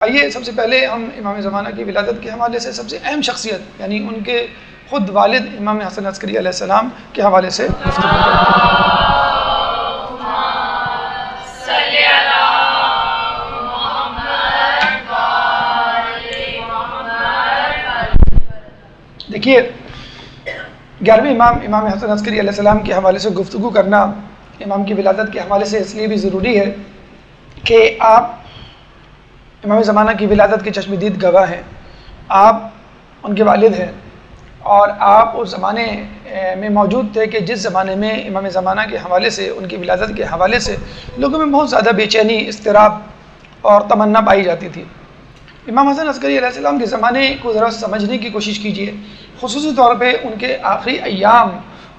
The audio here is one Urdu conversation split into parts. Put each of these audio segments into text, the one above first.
آئیے سب سے پہلے ہم امام زمانہ کی ولادت کے حوالے سے سب سے اہم شخصیت یعنی ان کے خود والد امام حسن عسکری علیہ السلام کے حوالے سے گفتگو کریں۔ دیکھیے 11ویں امام حسن عسکری علیہ السلام کے حوالے سے گفتگو کرنا امام کی ولادت کے حوالے سے اس لیے بھی ضروری ہے کہ آپ امام زمانہ کی ولادت کے چشمدید گواہ ہیں، آپ ان کے والد ہیں اور آپ اس زمانے میں موجود تھے کہ جس زمانے میں امام زمانہ کے حوالے سے ان کی ولادت کے حوالے سے لوگوں میں بہت زیادہ بے چینی، اضطراب اور تمنا پائی جاتی تھی۔ امام حسن عسکری علیہ السلام کے زمانے کو ذرا سمجھنے کی کوشش کیجیے، خصوصی طور پہ ان کے آخری ایام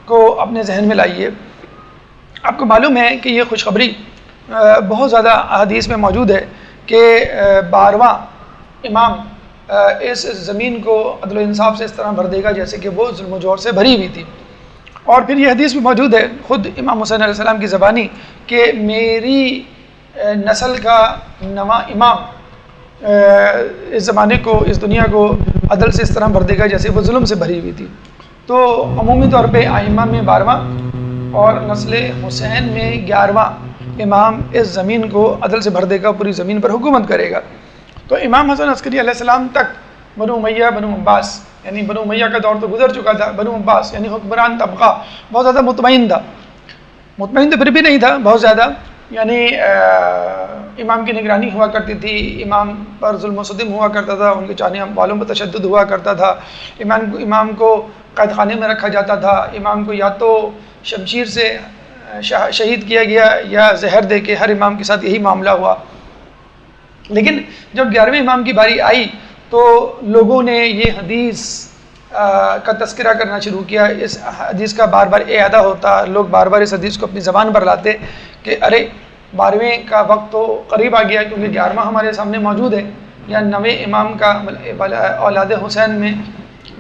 کو اپنے ذہن میں لائیے۔ آپ کو معلوم ہے کہ یہ خوشخبری بہت زیادہ احادیث میں موجود ہے کہ 12واں امام اس زمین کو عدل و انصاف سے اس طرح بھر دے گا جیسے کہ وہ ظلم و جور سے بھری ہوئی تھی۔ اور پھر یہ حدیث بھی موجود ہے خود امام حسین علیہ السلام کی زبانی کہ میری نسل کا نواں امام اس زمانے کو، اس دنیا کو عدل سے اس طرح بھر دے گا جیسے وہ ظلم سے بھری ہوئی تھی۔ تو عمومی طور پہ ائمہ میں 12واں اور نسل حسین میں 11واں امام اس زمین کو عدل سے بھر دے گا، پوری زمین پر حکومت کرے گا۔ تو امام حسن عسکری علیہ السلام تک بنو امیہ، بنو عباس، یعنی بنو امیہ کا دور تو گزر چکا تھا، بنو عباس یعنی حکمران طبقہ بہت زیادہ مطمئن تھا، مطمئن تو پھر بھی نہیں تھا، بہت زیادہ، یعنی امام کی نگرانی ہوا کرتی تھی، امام پر ظلم و ستم ہوا کرتا تھا، ان کے چاہنے والوں پر تشدد ہوا کرتا تھا، امام کو قید خانے میں رکھا جاتا تھا، امام کو یا تو شمشیر سے شہید کیا گیا یا زہر دے کے، ہر امام کے ساتھ یہی معاملہ ہوا۔ لیکن جب 11ویں امام کی باری آئی تو لوگوں نے یہ حدیث کا تذکرہ کرنا شروع کیا، اس حدیث کا بار بار اعادہ ہوتا، لوگ بار بار اس حدیث کو اپنی زبان پر لاتے کہ ارے 12ویں کا وقت تو قریب آ گیا، کیونکہ 11واں ہمارے سامنے موجود ہے، یا 9ویں امام کا اولاد حسین میں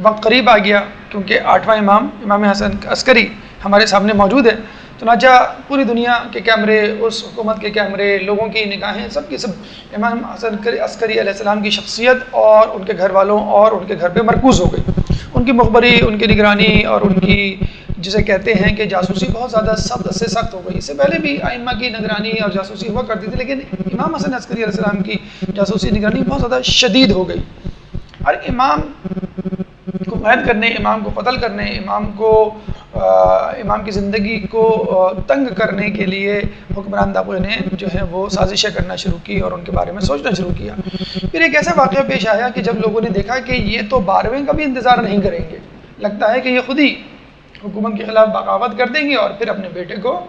وقت قریب آ گیا، کیونکہ 8واں امام حسن عسکری ہمارے سامنے موجود ہے۔ چنانچہ پوری دنیا کے کیمرے، اس حکومت کے کیمرے، لوگوں کی نگاہیں سب کی سب امام حسن عسکری علیہ السلام کی شخصیت اور ان کے گھر والوں اور ان کے گھر پہ مرکوز ہو گئی۔ ان کی مخبری، ان کی نگرانی اور ان کی جسے کہتے ہیں کہ جاسوسی بہت زیادہ سخت سے سخت ہو گئی۔ اس سے پہلے بھی ائمہ کی نگرانی اور جاسوسی ہوا کرتی تھی، لیکن امام حسن عسکری علیہ السلام کی جاسوسی نگرانی بہت زیادہ شدید ہو گئی۔ اور امام کو قید کرنے، امام کو قتل کرنے، امام کی زندگی کو تنگ کرنے کے لیے حکمران طبقے نے جو ہے وہ سازشیں کرنا شروع کی اور ان کے بارے میں سوچنا شروع کیا۔ پھر ایک ایسا واقعہ پیش آیا کہ جب لوگوں نے دیکھا کہ یہ تو 12ویں کا بھی انتظار نہیں کریں گے، لگتا ہے کہ یہ خود ہی حکومت کے خلاف بغاوت کر دیں گے اور پھر اپنے بیٹے کو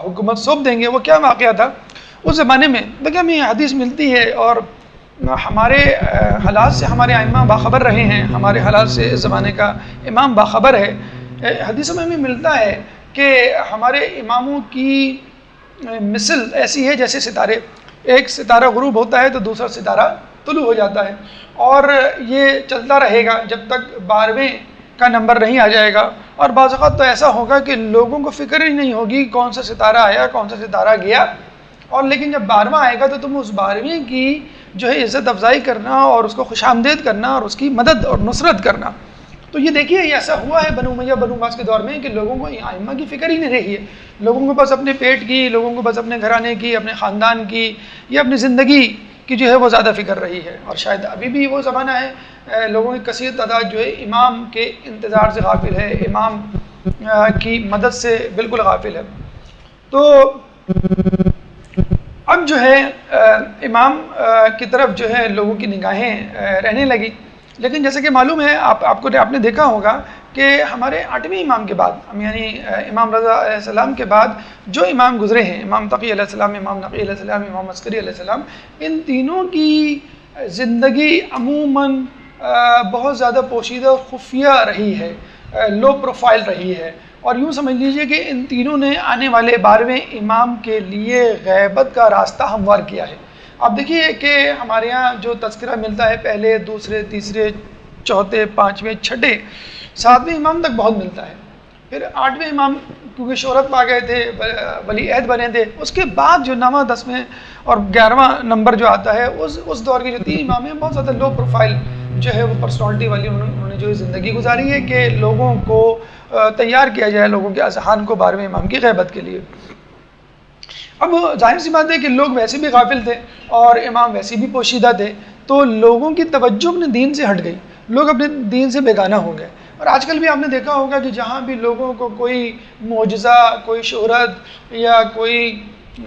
حکومت سونپ دیں گے۔ وہ کیا واقعہ تھا اس زمانے میں؟ دیکھیں ہمیں یہ حدیث ملتی ہے اور ہمارے حالات سے ہمارے ائمہ باخبر رہے ہیں، ہمارے حالات سے اس زمانے کا امام باخبر ہے۔ حدیثوں میں ہمیں ملتا ہے کہ ہمارے اماموں کی مثل ایسی ہے جیسے ستارے، ایک ستارہ غروب ہوتا ہے تو دوسرا ستارہ طلوع ہو جاتا ہے، اور یہ چلتا رہے گا جب تک 12ویں کا نمبر نہیں آ جائے گا۔ اور بعض اوقات تو ایسا ہوگا کہ لوگوں کو فکر ہی نہیں ہوگی کون سا ستارہ آیا، کون سا ستارہ گیا، اور لیکن جب 12واں آئے گا تو تم اس 12ویں کی جو ہے عزت افزائی کرنا اور اس کو خوش آمدید کرنا اور اس کی مدد اور نصرت کرنا۔ تو یہ دیکھیے یہ ایسا ہوا ہے بنو امیہ بنو عباس کے دور میں کہ لوگوں کو ائمہ کی فکر ہی نہیں رہی ہے، لوگوں کو بس اپنے پیٹ کی، لوگوں کو بس اپنے گھرانے کی، اپنے خاندان کی یا اپنی زندگی کی جو ہے وہ زیادہ فکر رہی ہے۔ اور شاید ابھی بھی وہ زمانہ ہے، لوگوں کی کثیر تعداد جو ہے امام کے انتظار سے غافل ہے، امام کی مدد سے بالکل غافل ہے۔ تو اب جو ہے امام کی طرف جو ہے لوگوں کی نگاہیں رہنے لگی، لیکن جیسے کہ معلوم ہے آپ نے دیکھا ہوگا کہ ہمارے 8ویں امام کے بعد یعنی امام رضا علیہ السلام کے بعد جو امام گزرے ہیں، امام تقی علیہ السلام، امام نقی علیہ السلام، امام عسکری علیہ السلام، ان تینوں کی زندگی عموماً بہت زیادہ پوشیدہ اور خفیہ رہی ہے، لو پروفائل رہی ہے، اور یوں سمجھ لیجئے کہ ان تینوں نے آنے والے 12ویں امام کے لیے غیبت کا راستہ ہموار کیا ہے۔ آپ دیکھیے کہ ہمارے ہاں جو تذکرہ ملتا ہے پہلے، دوسرے، تیسرے، چوتھے، 5ویں، 6، 7ویں امام تک بہت ملتا ہے، پھر 8ویں امام کیونکہ شہرت پا گئے تھے، ولی عہد بنے تھے، اس کے بعد جو 9واں 10ویں اور 11واں نمبر جو آتا ہے اس دور کے جو 3 امام ہیں بہت زیادہ لو پروفائل جو ہے وہ پرسنالٹی والی انہوں نے جو زندگی گزاری ہے کہ لوگوں کو تیار کیا جائے لوگوں کے اذہان کو 12ویں امام کی غیبت کے لیے۔ اب ظاہر سی بات ہے کہ لوگ ویسے بھی غافل تھے اور امام ویسے بھی پوشیدہ تھے، تو لوگوں کی توجہ اپنے دین سے ہٹ گئی، لوگ اپنے دین سے بیگانہ ہو گئے۔ اور آج کل بھی آپ نے دیکھا ہوگا کہ جہاں بھی لوگوں کو کوئی معجزہ، کوئی شہرت یا کوئی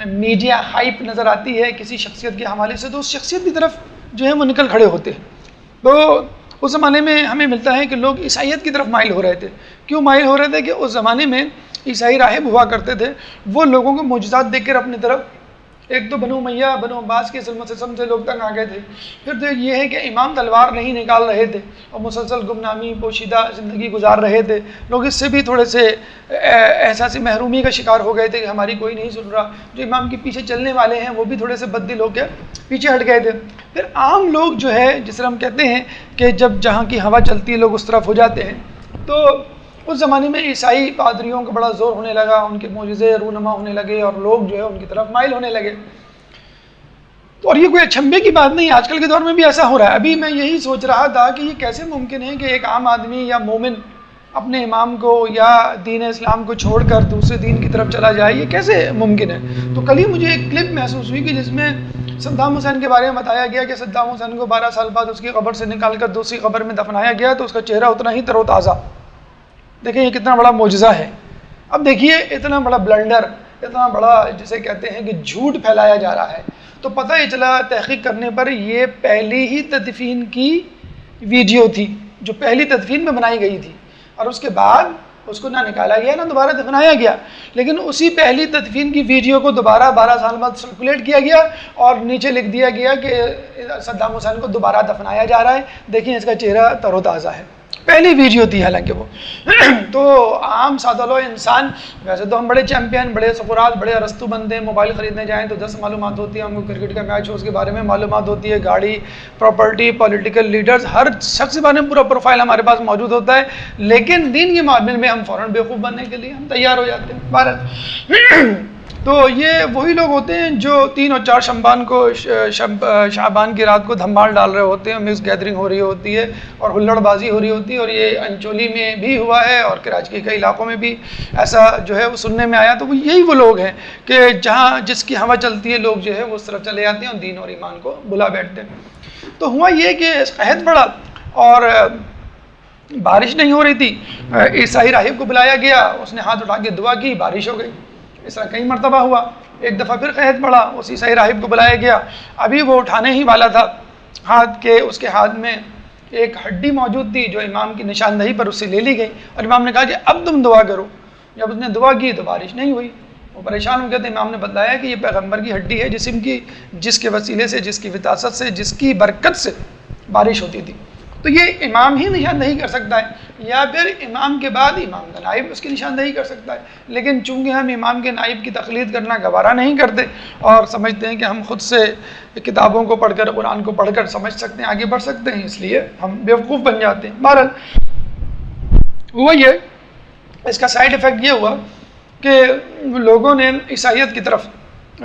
میڈیا ہائپ نظر آتی ہے کسی شخصیت کے حوالے سے، تو اس شخصیت کی طرف جو ہے وہ نکل کھڑے ہوتے ہیں۔ تو اس زمانے میں ہمیں ملتا ہے کہ لوگ عیسائیت کی طرف مائل ہو رہے تھے۔ کیوں مائل ہو رہے تھے؟ کہ اس زمانے میں عیسائی راہب ہوا کرتے تھے، وہ لوگوں کو معجزات دیکھ کر اپنی طرف، ایک تو بنو امیہ بنو عباس کے ظلم و ستم سے لوگ تنگ آ گئے تھے، پھر تو یہ ہے کہ امام تلوار نہیں نکال رہے تھے اور مسلسل گمنامی پوشیدہ زندگی گزار رہے تھے، لوگ اس سے بھی تھوڑے سے احساس محرومی کا شکار ہو گئے تھے کہ ہماری کوئی نہیں سن رہا، جو امام کے پیچھے چلنے والے ہیں وہ بھی تھوڑے سے بد دل ہو کے پیچھے ہٹ گئے تھے۔ پھر عام لوگ جو ہے جس طرح ہم کہتے ہیں کہ جب جہاں کی ہوا چلتی ہے لوگ اس طرف ہو جاتے ہیں، تو اس زمانے میں عیسائی پادریوں کا بڑا زور ہونے لگا، ان کے معجزے رونما ہونے لگے اور لوگ جو ہے ان کی طرف مائل ہونے لگے۔ تو اور یہ کوئی اچھمبے کی بات نہیں، آج کل کے دور میں بھی ایسا ہو رہا ہے۔ ابھی میں یہی سوچ رہا تھا کہ یہ کیسے ممکن ہے کہ ایک عام آدمی یا مومن اپنے امام کو یا دین اسلام کو چھوڑ کر دوسرے دین کی طرف چلا جائے، یہ کیسے ممکن ہے؟ تو کل ہی مجھے ایک کلپ محسوس ہوئی کہ جس میں صدام حسین کے بارے میں بتایا گیا کہ صدام حسین کو 12 سال بعد اس کی قبر سے نکال کر دوسری قبر میں دفنایا گیا تو اس کا چہرہ اتنا ہی تر و تازہ۔ دیکھیں یہ کتنا بڑا معجزہ ہے۔ اب دیکھیے اتنا بڑا بلنڈر، اتنا بڑا جسے کہتے ہیں کہ جھوٹ پھیلایا جا رہا ہے، تو پتہ ہی چلا تحقیق کرنے پر یہ پہلی ہی تدفین کی ویڈیو تھی جو پہلی تدفین میں بنائی گئی تھی، اور اس کے بعد اس کو نہ نکالا گیا نہ دوبارہ دفنایا گیا، لیکن اسی پہلی تدفین کی ویڈیو کو دوبارہ 12 سال بعد سرکولیٹ کیا گیا اور نیچے لکھ دیا گیا کہ صدام حسین کو دوبارہ دفنایا جا رہا ہے، دیکھیں اس کا چہرہ تر و تازہ ہے۔ پہلی ویڈیو تھی حالانکہ وہ تو عام سادہ لو انسان، ویسے تو ہم بڑے چیمپئن، بڑے سفرات، بڑے ارسطو بندے، موبائل خریدنے جائیں تو 10 معلومات ہوتی ہیں، ہم کو کرکٹ کا میچ ہو اس کے بارے میں معلومات ہوتی ہے، گاڑی، پراپرٹی، پولیٹیکل لیڈرز، ہر شخص کے بارے میں پورا پروفائل ہمارے پاس موجود ہوتا ہے، لیکن دین کے معاملے میں ہم فوراً بیوقوف بننے کے لیے ہم تیار ہو جاتے ہیں بھارت۔ تو یہ وہی لوگ ہوتے ہیں جو 3 اور 4 شعبان کی رات کو دھمال ڈال رہے ہوتے ہیں، مکس گیدرنگ ہو رہی ہوتی ہے اور ہلڑ بازی ہو رہی ہوتی ہے، اور یہ انچولی میں بھی ہوا ہے اور کراچی کے علاقوں میں بھی ایسا جو ہے وہ سننے میں آیا۔ تو یہی وہ لوگ ہیں کہ جہاں جس کی ہوا چلتی ہے لوگ جو ہے وہ اس طرف چلے جاتے ہیں اور دین اور ایمان کو بلا بیٹھتے ہیں۔ تو ہوا یہ کہ قحط پڑا اور بارش نہیں ہو رہی تھی، عیسائی راہب کو بلایا گیا، اس نے ہاتھ اٹھا کے دعا کی، بارش ہو گئی۔ اس طرح کئی مرتبہ ہوا، ایک دفعہ پھر قحط پڑا، اس عیسائی راہب کو بلایا گیا، ابھی وہ اٹھانے ہی والا تھا ہاتھ کے، اس کے ہاتھ میں ایک ہڈی موجود تھی جو امام کی نشاندہی پر اس سے لے لی گئی، اور امام نے کہا کہ اب تم دعا کرو۔ جب اس نے دعا کی تو بارش نہیں ہوئی، وہ پریشان ہو گئے تھے۔ امام نے بتلایا کہ یہ پیغمبر کی ہڈی ہے جسم کی، جس کے وسیلے سے، جس کی وراثت سے، جس کی برکت سے بارش ہوتی تھی، تو یہ امام ہی نشاندہی کر سکتا ہے، یا پھر امام کے بعد امام کا نائب اس کی نشاندہی کر سکتا ہے، لیکن چونکہ ہم امام کے نائب کی تقلید کرنا گوارا نہیں کرتے اور سمجھتے ہیں کہ ہم خود سے کتابوں کو پڑھ کر، قرآن کو پڑھ کر سمجھ سکتے ہیں، آگے بڑھ سکتے ہیں، اس لیے ہم بیوقوف بن جاتے ہیں۔ بہرحال ہوا یہ، اس کا سائیڈ ایفیکٹ یہ ہوا کہ لوگوں نے عیسائیت کی طرف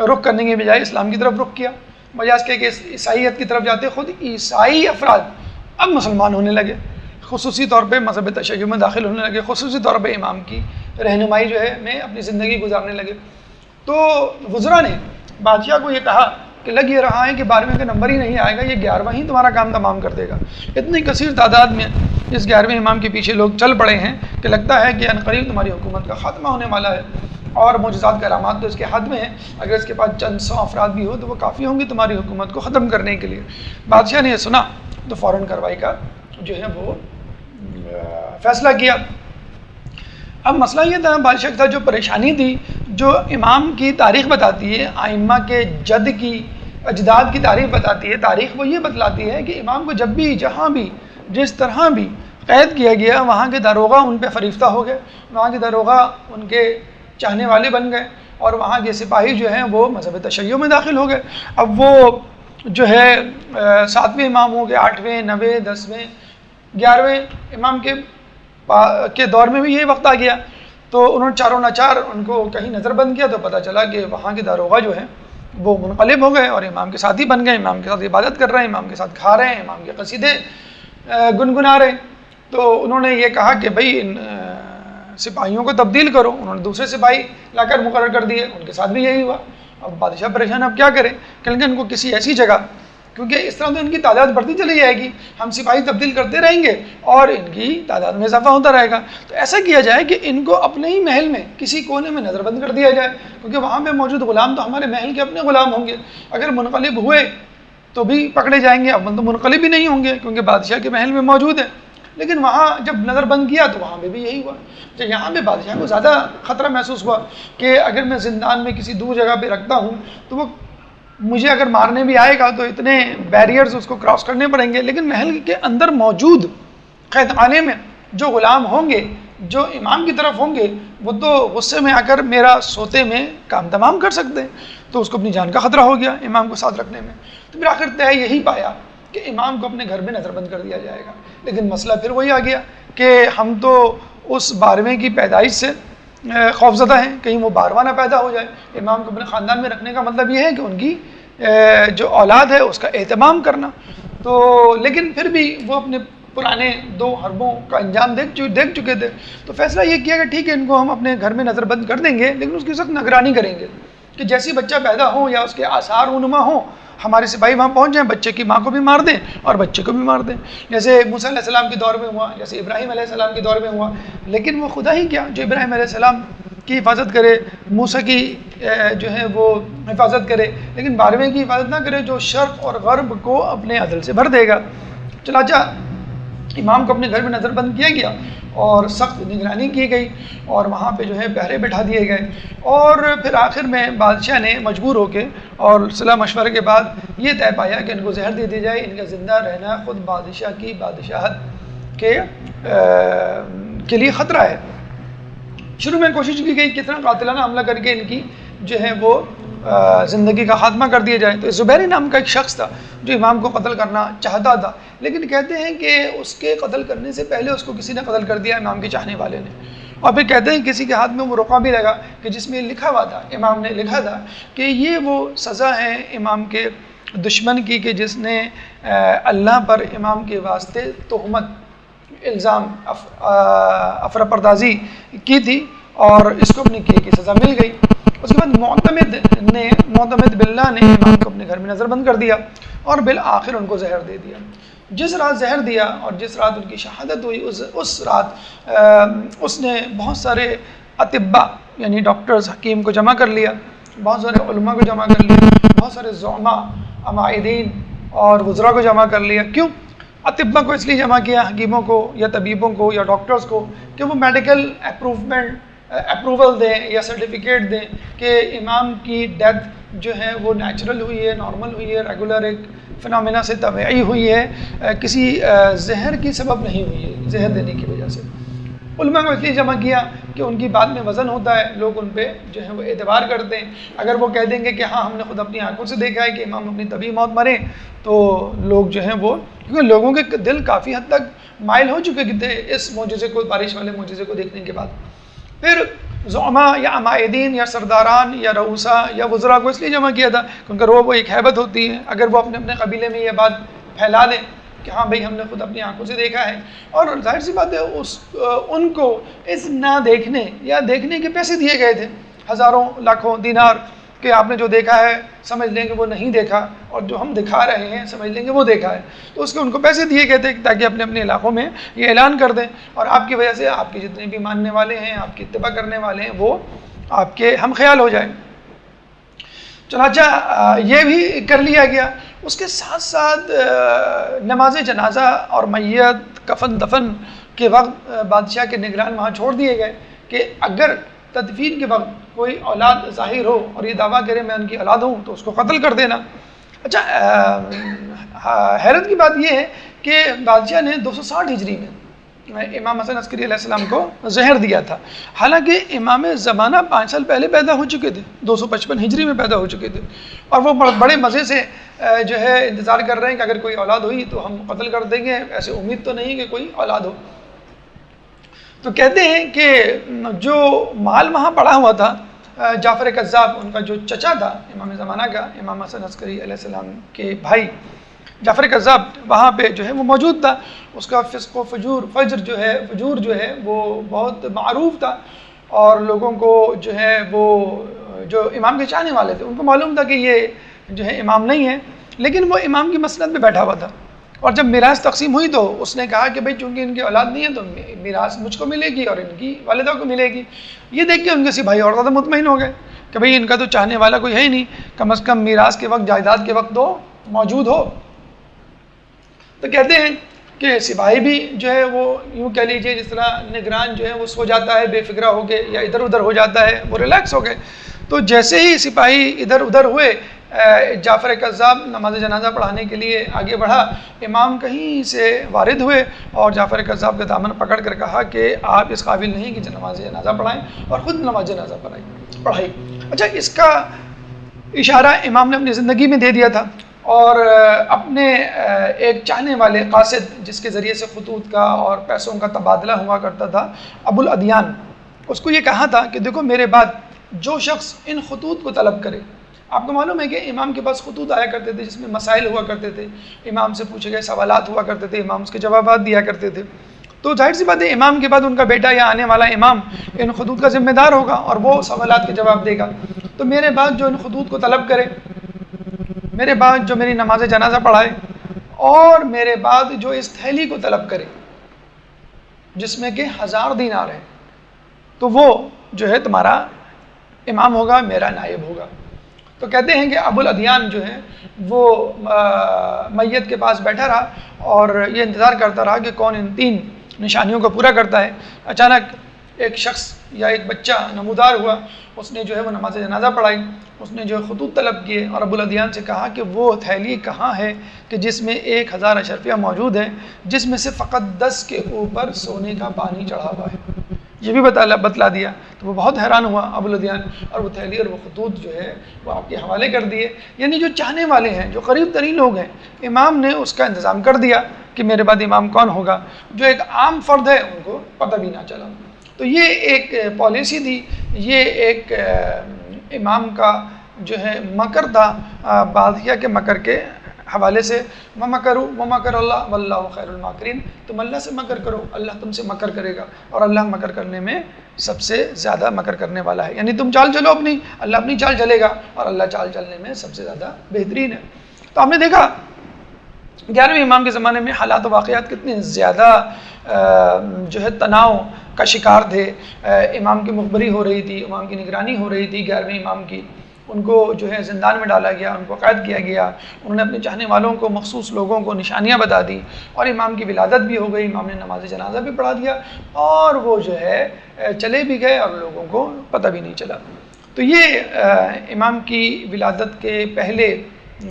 رخ کرنے کے بجائے اسلام کی طرف رخ کیا، وجہ اس کے کہ عیسائیت کی طرف جاتے خود عیسائی افراد اب مسلمان ہونے لگے، خصوصی طور پہ مذہب تشیع میں داخل ہونے لگے، خصوصی طور پہ امام کی رہنمائی جو ہے میں اپنی زندگی گزارنے لگے۔ تو وزراء نے بادشاہ کو یہ کہا کہ لگ یہ رہا ہے کہ 12ویں کا نمبر ہی نہیں آئے گا، یہ 11واں ہی تمہارا کام تمام کر دے گا۔ اتنی کثیر تعداد میں اس 11ویں امام کے پیچھے لوگ چل پڑے ہیں کہ لگتا ہے کہ عنقریب تمہاری حکومت کا خاتمہ ہونے والا ہے، اور معجزات کرامات تو اس کے ہاتھ میں ہیں، اگر اس کے پاس چند 100 افراد بھی ہو تو وہ کافی ہوں گے تمہاری حکومت کو ختم کرنے کے لیے۔ بادشاہ نے یہ سنا تو فوراً کارروائی کا جو ہے وہ فیصلہ کیا۔ اب مسئلہ یہ تھا بادشاہ کا جو پریشانی تھی، جو امام کی تاریخ بتاتی ہے، ائمہ کے جد کی، اجداد کی تاریخ بتاتی ہے، تاریخ وہ یہ بتلاتی ہے کہ امام کو جب بھی، جہاں بھی، جس طرح بھی قید کیا گیا، وہاں کے داروغہ ان پہ فریفتہ ہو گئے، وہاں کے داروغہ ان کے چاہنے والے بن گئے، اور وہاں کے سپاہی جو ہیں وہ مذہب تشیع میں داخل ہو گئے۔ اب وہ جو ہے 7ویں امام ہو گئے، 8ویں، 9ویں، 10ویں، 11ویں امام کے دور میں بھی یہی وقت آ گیا۔ تو انہوں نے چاروں ناچار ان کو کہیں نظر بند کیا تو پتہ چلا کہ وہاں کے داروغہ جو ہیں وہ منقلب ہو گئے اور امام کے ساتھ ہی بن گئے، امام کے ساتھ عبادت کر رہے ہیں، امام کے ساتھ کھا رہے ہیں، امام کے قصیدے گنگنا رہے ہیں۔ تو انہوں نے یہ کہا کہ بھئی ان سپاہیوں کو تبدیل کرو، انہوں نے دوسرے سپاہی لا کر مقرر کر دیے، ان کے ساتھ بھی یہی ہوا۔ اب بادشاہ پریشان، اب کیا کریں؟ کہ ان کو کسی ایسی جگہ، کیونکہ اس طرح تو ان کی تعداد بڑھتی چلی جائے گی، ہم سپاہی تبدیل کرتے رہیں گے اور ان کی تعداد میں اضافہ ہوتا رہے گا، تو ایسا کیا جائے کہ ان کو اپنے ہی محل میں کسی کونے میں نظر بند کر دیا جائے، کیونکہ وہاں پہ موجود غلام تو ہمارے محل کے اپنے غلام ہوں گے، اگر منقلب ہوئے تو بھی پکڑے جائیں گے، اب تو منقلب ہی نہیں ہوں گے کیونکہ بادشاہ کے محل میں موجود ہیں۔ لیکن وہاں جب نظر بند کیا تو وہاں پہ بھی یہی ہوا، تو یہاں پہ بادشاہ کو زیادہ خطرہ محسوس ہوا کہ اگر میں زندان میں کسی دور جگہ پہ رکھتا ہوں تو وہ مجھے اگر مارنے بھی آئے گا تو اتنے بیریئرز اس کو کراس کرنے پڑیں گے، لیکن محل کے اندر موجود قید خانے میں جو غلام ہوں گے، جو امام کی طرف ہوں گے، وہ تو غصے میں آ کر میرا سوتے میں کام تمام کر سکتے ہیں، تو اس کو اپنی جان کا خطرہ ہو گیا امام کو ساتھ رکھنے میں۔ تو پھر آخر طے یہی پایا کہ امام کو اپنے گھر میں نظر بند کر دیا جائے گا، لیکن مسئلہ پھر وہی آ گیا کہ ہم تو اس 12ویں کی پیدائش سے خوفزدہ ہیں، کہیں وہ 12واں نہ پیدا ہو جائے۔ امام کو اپنے خاندان میں رکھنے کا مطلب یہ ہے کہ ان کی جو اولاد ہے اس کا اہتمام کرنا، تو لیکن پھر بھی وہ اپنے پرانے 2 حربوں کا انجام دیکھ چکے تھے، تو فیصلہ یہ کیا کہ ٹھیک ہے ان کو ہم اپنے گھر میں نظر بند کر دیں گے، لیکن اس کی سخت نگرانی کریں گے کہ جیسی بچہ پیدا ہو یا اس کے آثار رونما ہوں، ہمارے سپاہی وہاں پہنچ جائیں، بچے کی ماں کو بھی مار دیں اور بچے کو بھی مار دیں، جیسے موسیٰ علیہ السلام کے دور میں ہوا، جیسے ابراہیم علیہ السلام کے دور میں ہوا۔ لیکن وہ خدا ہی کیا جو ابراہیم علیہ السلام کی حفاظت کرے، موسیٰ کی جو ہے وہ حفاظت کرے، لیکن 12ویں کی حفاظت نہ کرے جو شرق اور غرب کو اپنے عدل سے بھر دے گا۔ چنانچہ امام کو اپنے گھر میں نظر بند کیا گیا اور سخت نگرانی کی گئی اور وہاں پہ جو ہے پہرے بٹھا دیے گئے، اور پھر آخر میں بادشاہ نے مجبور ہو کے اور صلاح مشورے کے بعد یہ طے پایا کہ ان کو زہر دے دی جائے، ان کا زندہ رہنا خود بادشاہ کی بادشاہت کے لیے خطرہ ہے۔ شروع میں کوشش کی گئی کتنا قاتلانہ حملہ کر کے ان کی جو ہے وہ زندگی کا خاتمہ کر دیا جائے، تو زبیر نام کا ایک شخص تھا جو امام کو قتل کرنا چاہتا تھا، لیکن کہتے ہیں کہ اس کے قتل کرنے سے پہلے اس کو کسی نے قتل کر دیا، امام کے چاہنے والے نے، اور پھر کہتے ہیں کسی کے ہاتھ میں وہ رقعہ بھی لگا کہ جس میں لکھا ہوا تھا، امام نے لکھا تھا کہ یہ وہ سزا ہے امام کے دشمن کی کہ جس نے اللہ پر امام کے واسطے تہمت، الزام، افراپردازی کی تھی اور اس کو اپنے کیے کی سزا مل گئی۔ اس کے بعد معتمد باللہ نے امام کو اپنے گھر میں نظر بند کر دیا اور بالآخر ان کو زہر دے دیا۔ جس رات زہر دیا اور جس رات ان کی شہادت ہوئی اس رات اس نے بہت سارے اطباء یعنی ڈاکٹرز، حکیم کو جمع کر لیا، بہت سارے علماء کو جمع کر لیا، بہت سارے زعماء، عمائدین اور وزراء کو جمع کر لیا۔ کیوں اطباء کو اس لیے جمع کیا، حکیموں کو یا طبیبوں کو یا ڈاکٹرز کو، کہ وہ میڈیکل اپروول دیں یا سرٹیفکیٹ دیں کہ امام کی ڈیتھ جو ہے وہ نیچرل ہوئی ہے، نارمل ہوئی ہے، ریگولر ایک فنامنا سے طبعی ہوئی ہے، کسی زہر کی سبب نہیں ہوئی ہے، زہر دینے کی وجہ سے۔ علماء کو اس لیے جمع کیا کہ ان کی بات میں وزن ہوتا ہے، لوگ ان پہ جو ہے وہ اعتبار کرتے ہیں۔ اگر وہ کہہ دیں گے کہ ہاں ہم نے خود اپنی آنکھوں سے دیکھا ہے کہ امام اپنی طبی موت مرے، تو لوگ جو ہیں وہ، کیونکہ لوگوں کے دل کافی حد تک مائل ہو چکے تھے اس معجزے کو، بارش والے معجزے کو دیکھنے کے بعد۔ پھر زعماء یا عمائدین یا سرداران یا رؤساء یا وزراء کو اس لیے جمع کیا تھا کیونکہ وہ ایک ہیبت ہوتی ہے، اگر وہ اپنے اپنے قبیلے میں یہ بات پھیلا دیں کہ ہاں بھئی ہم نے خود اپنی آنکھوں سے دیکھا ہے، اور ظاہر سی بات ہے ان کو اس نہ دیکھنے یا دیکھنے کے پیسے دیے گئے تھے، ہزاروں لاکھوں دینار، کہ آپ نے جو دیکھا ہے سمجھ لیں گے وہ نہیں دیکھا، اور جو ہم دکھا رہے ہیں سمجھ لیں گے وہ دیکھا ہے، تو اس کے ان کو پیسے دیے گئے تھے تاکہ اپنے اپنے علاقوں میں یہ اعلان کر دیں، اور آپ کی وجہ سے آپ کے جتنے بھی ماننے والے ہیں، آپ کی اتباع کرنے والے ہیں، وہ آپ کے ہم خیال ہو جائیں۔ چنانچہ یہ بھی کر لیا گیا۔ اس کے ساتھ ساتھ نماز جنازہ اور میت کفن دفن کے وقت بادشاہ کے نگران وہاں چھوڑ دیے گئے کہ اگر تدفین کے وقت کوئی اولاد ظاہر ہو اور یہ دعویٰ کرے میں ان کی اولاد ہوں تو اس کو قتل کر دینا۔ اچھا، حیرت کی بات یہ ہے کہ بادشاہ نے 260 ہجری میں امام حسن عسکری علیہ السلام کو زہر دیا تھا، حالانکہ امام زمانہ 5 سال پہلے پیدا ہو چکے تھے، 255 ہجری میں پیدا ہو چکے تھے، اور وہ بڑے مزے سے جو ہے انتظار کر رہے ہیں کہ اگر کوئی اولاد ہوئی تو ہم قتل کر دیں گے، ایسے امید تو نہیں کہ کوئی اولاد ہو۔ تو کہتے ہیں کہ جو مال وہاں پڑا ہوا تھا، جعفر کذاب ان کا جو چچا تھا امام زمانہ کا، امام حسن عسکری علیہ السلام کے بھائی جعفر کذاب وہاں پہ جو ہے وہ موجود تھا. اس کا فسق و فجور جو ہے وہ بہت معروف تھا، اور لوگوں کو جو ہے وہ جو امام کے چاہنے والے تھے ان کو معلوم تھا کہ یہ جو ہے امام نہیں ہے، لیکن وہ امام کی مسند پہ بیٹھا ہوا تھا. اور جب میراث تقسیم ہوئی تو اس نے کہا کہ بھئی چونکہ ان کی اولاد نہیں ہے تو میراث مجھ کو ملے گی اور ان کی والدہ کو ملے گی. یہ دیکھ کے ان کے سپاہی اور زیادہ مطمئن ہو گئے کہ بھئی ان کا تو چاہنے والا کوئی ہے ہی نہیں، کم از کم میراث کے وقت، جائیداد کے وقت تو موجود ہو. تو کہتے ہیں کہ سپاہی بھی جو ہے وہ یوں کہہ لیجیے جس طرح نگران جو ہے وہ سو جاتا ہے بے فکرہ ہو کے یا ادھر ادھر ہو جاتا ہے، وہ ریلیکس ہو گئے. تو جیسے ہی سپاہی ادھر ادھر ہوئے، جعفر کذاب نماز جنازہ پڑھانے کے لیے آگے بڑھا. امام کہیں سے وارد ہوئے اور جعفر کذاب کا دامن پکڑ کر کہا کہ آپ اس قابل نہیں کہ نماز جنازہ پڑھائیں، اور خود نماز جنازہ پڑھائی. اچھا، اس کا اشارہ امام نے اپنی زندگی میں دے دیا تھا، اور اپنے ایک چاہنے والے قاصد جس کے ذریعے سے خطوط کا اور پیسوں کا تبادلہ ہوا کرتا تھا، ابو الادیان، اس کو یہ کہا تھا کہ دیکھو میرے بعد جو شخص ان خطوط کو طلب کرے. آپ کو معلوم ہے کہ امام کے پاس خطوط آیا کرتے تھے جس میں مسائل ہوا کرتے تھے، امام سے پوچھے گئے سوالات ہوا کرتے تھے، امام اس کے جوابات دیا کرتے تھے. تو ظاہر سی بات ہے امام کے بعد ان کا بیٹا یا آنے والا امام ان خطوط کا ذمہ دار ہوگا اور وہ سوالات کے جواب دے گا. تو میرے بعد جو ان خطوط کو طلب کرے، میرے بعد جو میری نماز جنازہ پڑھائے، اور میرے بعد جو اس تھیلی کو طلب کرے جس میں کہ 1000 دینار ہے، تو وہ جو ہے تمہارا امام ہوگا، میرا نائب ہوگا. تو کہتے ہیں کہ ابو الادیان جو ہے وہ میت کے پاس بیٹھا رہا اور یہ انتظار کرتا رہا کہ کون ان 3 نشانیوں کو پورا کرتا ہے. اچانک ایک شخص یا ایک بچہ نمودار ہوا، اس نے جو ہے وہ نماز جنازہ پڑھائی، اس نے جو ہے خطوط طلب کیے اور ابو الادیان سے کہا کہ وہ تھیلی کہاں ہے کہ جس میں 1000 اشرفیہ موجود ہیں، جس میں سے فقط 10 کے اوپر سونے کا پانی چڑھا ہوا ہے. یہ بھی بتلا دیا. تو وہ بہت حیران ہوا ابو الادیان، اور وہ تھیلی اور وہ خطوط جو ہے وہ آپ کے حوالے کر دیے. یعنی جو چاہنے والے ہیں، جو قریب ترین لوگ ہیں، امام نے اس کا انتظام کر دیا کہ میرے بعد امام کون ہوگا. جو ایک عام فرد ہے ان کو پتہ بھی نہ چلا. تو یہ ایک پالیسی تھی، یہ ایک امام کا جو ہے مکر تھا بادشاہ کے مکر کے حوالے سے. وَمَكَرُوا وَمَكَرَ اللَّهُ وَاللَّهُ خَيْرُ الْمَاكِرِينَ. تم اللہ سے مکر کرو، اللہ تم سے مکر کرے گا، اور اللہ مکر کرنے میں سب سے زیادہ مکر کرنے والا ہے. یعنی تم چال چلو اپنی، اللہ اپنی چال چلے گا، اور اللہ چال چلنے میں سب سے زیادہ بہترین ہے. تو ہم نے دیکھا 11ویں امام کے زمانے میں حالات و واقعات کتنے زیادہ جو ہے تناؤ کا شکار تھے. امام کی مخبری ہو رہی تھی، امام کی نگرانی ہو رہی تھی 11ویں امام کی. ان کو جو ہے زندان میں ڈالا گیا، ان کو قید کیا گیا. انہوں نے اپنے چاہنے والوں کو، مخصوص لوگوں کو نشانیاں بتا دی، اور امام کی ولادت بھی ہو گئی. امام نے نماز جنازہ بھی پڑھا دیا، اور وہ جو ہے چلے بھی گئے اور لوگوں کو پتہ بھی نہیں چلا. تو یہ امام کی ولادت کے پہلے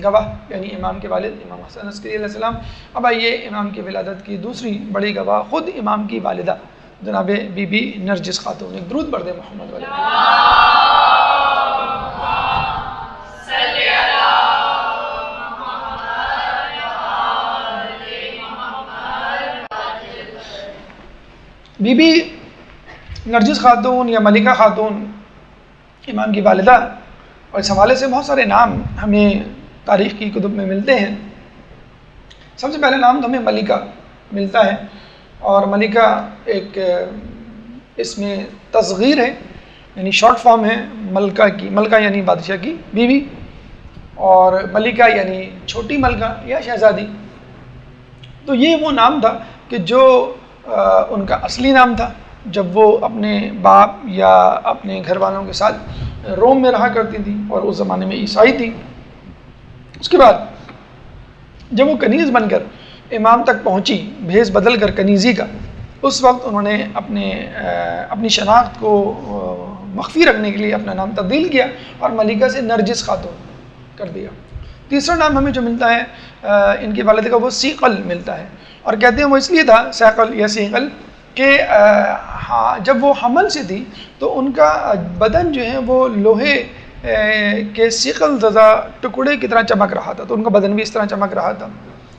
گواہ یعنی امام کے والد امام حسن عسکری علیہ السلام. اب آئیے امام کی ولادت کی دوسری بڑی گواہ خود امام کی والدہ جناب بی بی نرجس خاتون. ایک درود پڑھ دیں محمد والے. بی بی نرجس خاتون یا ملکہ خاتون امام کی والدہ، اور اس حوالے سے بہت سارے نام ہمیں تاریخ کی کتب میں ملتے ہیں. سب سے پہلے نام تو ہمیں ملکہ ملتا ہے، اور ملکہ ایک اس میں تصغیر ہے، یعنی شارٹ فارم ہے ملکہ کی. ملکہ یعنی بادشاہ کی بیوی، اور ملکہ یعنی چھوٹی ملکہ یا شہزادی. تو یہ وہ نام تھا کہ جو ان کا اصلی نام تھا جب وہ اپنے باپ یا اپنے گھر والوں کے ساتھ روم میں رہا کرتی تھی، اور اس زمانے میں عیسائی تھی. اس کے بعد جب وہ کنیز بن کر امام تک پہنچی، بھیس بدل کر کنیزی کا، اس وقت انہوں نے اپنی شناخت کو مخفی رکھنے کے لیے اپنا نام تبدیل کیا اور ملکہ سے نرجس خاتون کر دیا. تیسرا نام ہمیں جو ملتا ہے ان کی والدہ کا وہ سیقل ملتا ہے، اور کہتے ہیں وہ اس لیے تھا سیقل یا سیقل کہ جب وہ حمل سے تھی تو ان کا بدن جو ہے وہ لوہے کے سیقل زدہ ٹکڑے کی طرح چمک رہا تھا، تو ان کا بدن بھی اس طرح چمک رہا تھا.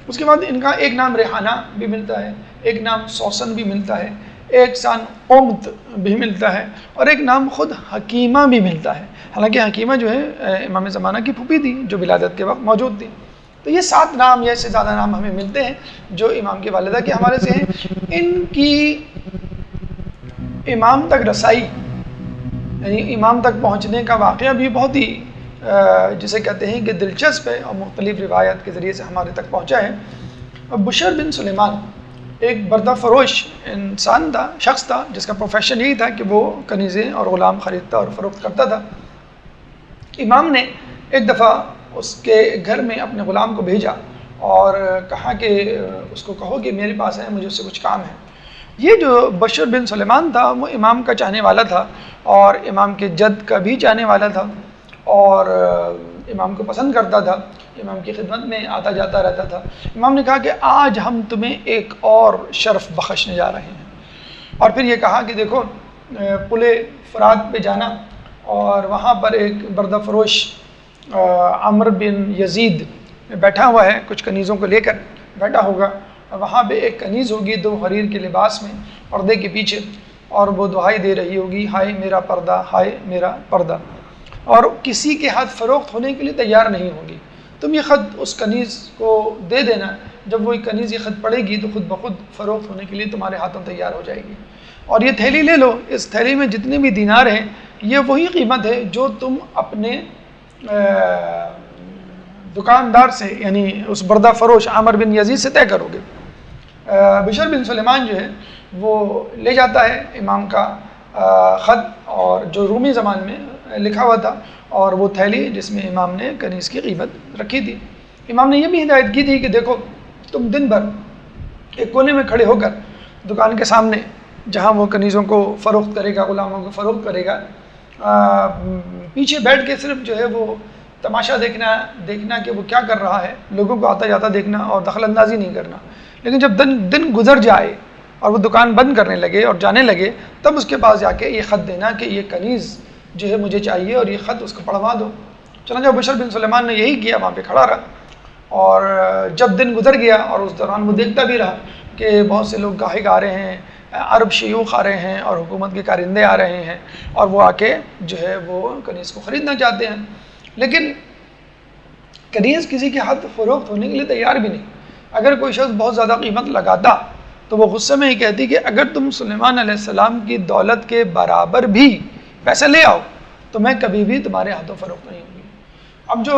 اس کے بعد ان کا ایک نام ریحانہ بھی ملتا ہے، ایک نام سوسن بھی ملتا ہے، ایک سان امت بھی ملتا ہے اور ایک نام خود حکیمہ بھی ملتا ہے. حالانکہ حکیمہ جو ہے امام زمانہ کی پھوپھی تھی جو ولادت کے وقت موجود تھی. تو یہ 7 نام یا اس سے زیادہ نام ہمیں ملتے ہیں جو امام کی والدہ کے حوالے سے ہیں. ان کی امام تک رسائی یعنی امام تک پہنچنے کا واقعہ بھی بہت ہی جسے کہتے ہیں کہ دلچسپ ہے اور مختلف روایات کے ذریعے سے ہمارے تک پہنچا ہے. بشر بن سلیمان ایک بردہ فروش انسان تھا، شخص تھا جس کا پروفیشن یہی تھا کہ وہ کنیزیں اور غلام خریدتا اور فروخت کرتا تھا. امام نے ایک دفعہ اس کے گھر میں اپنے غلام کو بھیجا اور کہا کہ اس کو کہو کہ میرے پاس ہے، مجھے اس سے کچھ کام ہے. یہ جو بشر بن سلیمان تھا وہ امام کا چاہنے والا تھا اور امام کے جد کا بھی چاہنے والا تھا اور امام کو پسند کرتا تھا، امام کی خدمت میں آتا جاتا رہتا تھا. امام نے کہا کہ آج ہم تمہیں ایک اور شرف بخشنے جا رہے ہیں. اور پھر یہ کہا کہ دیکھو پل فرات پہ جانا اور وہاں پر ایک بردہ فروش عمر بن یزید بیٹھا ہوا ہے، کچھ کنیزوں کو لے کر بیٹھا ہوگا. وہاں پہ ایک کنیز ہوگی 2 حریر کے لباس میں پردے کے پیچھے، اور وہ دعائی دے رہی ہوگی، ہائے میرا پردہ، ہائے میرا پردہ، اور کسی کے ہاتھ فروخت ہونے کے لیے تیار نہیں ہوگی. تم یہ خط اس کنیز کو دے دینا، جب وہ کنیز یہ خط پڑے گی تو خود بخود فروخت ہونے کے لیے تمہارے ہاتھوں تیار ہو جائے گی. اور یہ تھیلی لے لو، اس تھیلی میں جتنے بھی دینار ہیں یہ وہی قیمت ہے جو تم اپنے دکاندار سے یعنی اس بردہ فروش عامر بن یزید سے طے کرو گے. بشر بن سلیمان جو ہے وہ لے جاتا ہے امام کا خط اور جو رومی زبان میں لکھا ہوا تھا اور وہ تھیلی جس میں امام نے کنیز کی قیمت رکھی تھی. امام نے یہ بھی ہدایت کی تھی کہ دیکھو تم دن بھر ایک کونے میں کھڑے ہو کر دکان کے سامنے جہاں وہ کنیزوں کو فروخت کرے گا، غلاموں کو فروخت کرے گا، پیچھے بیٹھ کے صرف جو ہے وہ تماشا دیکھنا کہ وہ کیا کر رہا ہے، لوگوں کو آتا جاتا دیکھنا اور دخل اندازی نہیں کرنا. لیکن جب دن گزر جائے اور وہ دکان بند کرنے لگے اور جانے لگے تب اس کے پاس جا کے یہ خط دینا کہ یہ کنیز جو ہے مجھے چاہیے اور یہ خط اس کو پڑھوا دو. چنانچہ بشر بن سلیمان نے یہی کیا، وہاں پہ کھڑا رہا اور جب دن گزر گیا اور اس دوران وہ دیکھتا بھی رہا کہ بہت سے لوگ گاہک آ رہے ہیں، عرب شیوخ آ رہے ہیں اور حکومت کے کارندے آ رہے ہیں اور وہ آ کے جو ہے وہ کنیز کو خریدنا چاہتے ہیں، لیکن کنیز کسی کے ہاتھ فروخت ہونے کے لیے تیار بھی نہیں. اگر کوئی شخص بہت زیادہ قیمت لگاتا تو وہ غصے میں ہی کہتی کہ اگر تم سلیمان علیہ السلام کی دولت کے برابر بھی پیسے لے آؤ تو میں کبھی بھی تمہارے ہاتھوں فروخت نہیں ہوگی. اب جو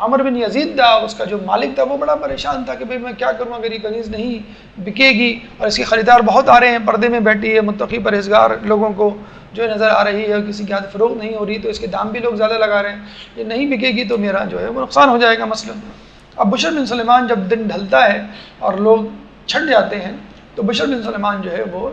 عمر بن یزید تھا، اس کا جو مالک تھا، وہ بڑا پریشان تھا کہ بھئی میں کیا کروں اگر یہ کنیز نہیں بکے گی اور اس کے خریدار بہت آ رہے ہیں، پردے میں بیٹھی ہے، متقی پرہیزگار لوگوں کو جو نظر آ رہی ہے، کسی کے ہاتھ فروخت نہیں ہو رہی تو اس کے دام بھی لوگ زیادہ لگا رہے ہیں، یہ نہیں بکے گی تو میرا جو ہے وہ نقصان ہو جائے گا مثلا. اب بشر بن سلیمان جب دن ڈھلتا ہے اور لوگ چھٹ جاتے ہیں تو بشر بن سلیمان جو ہے وہ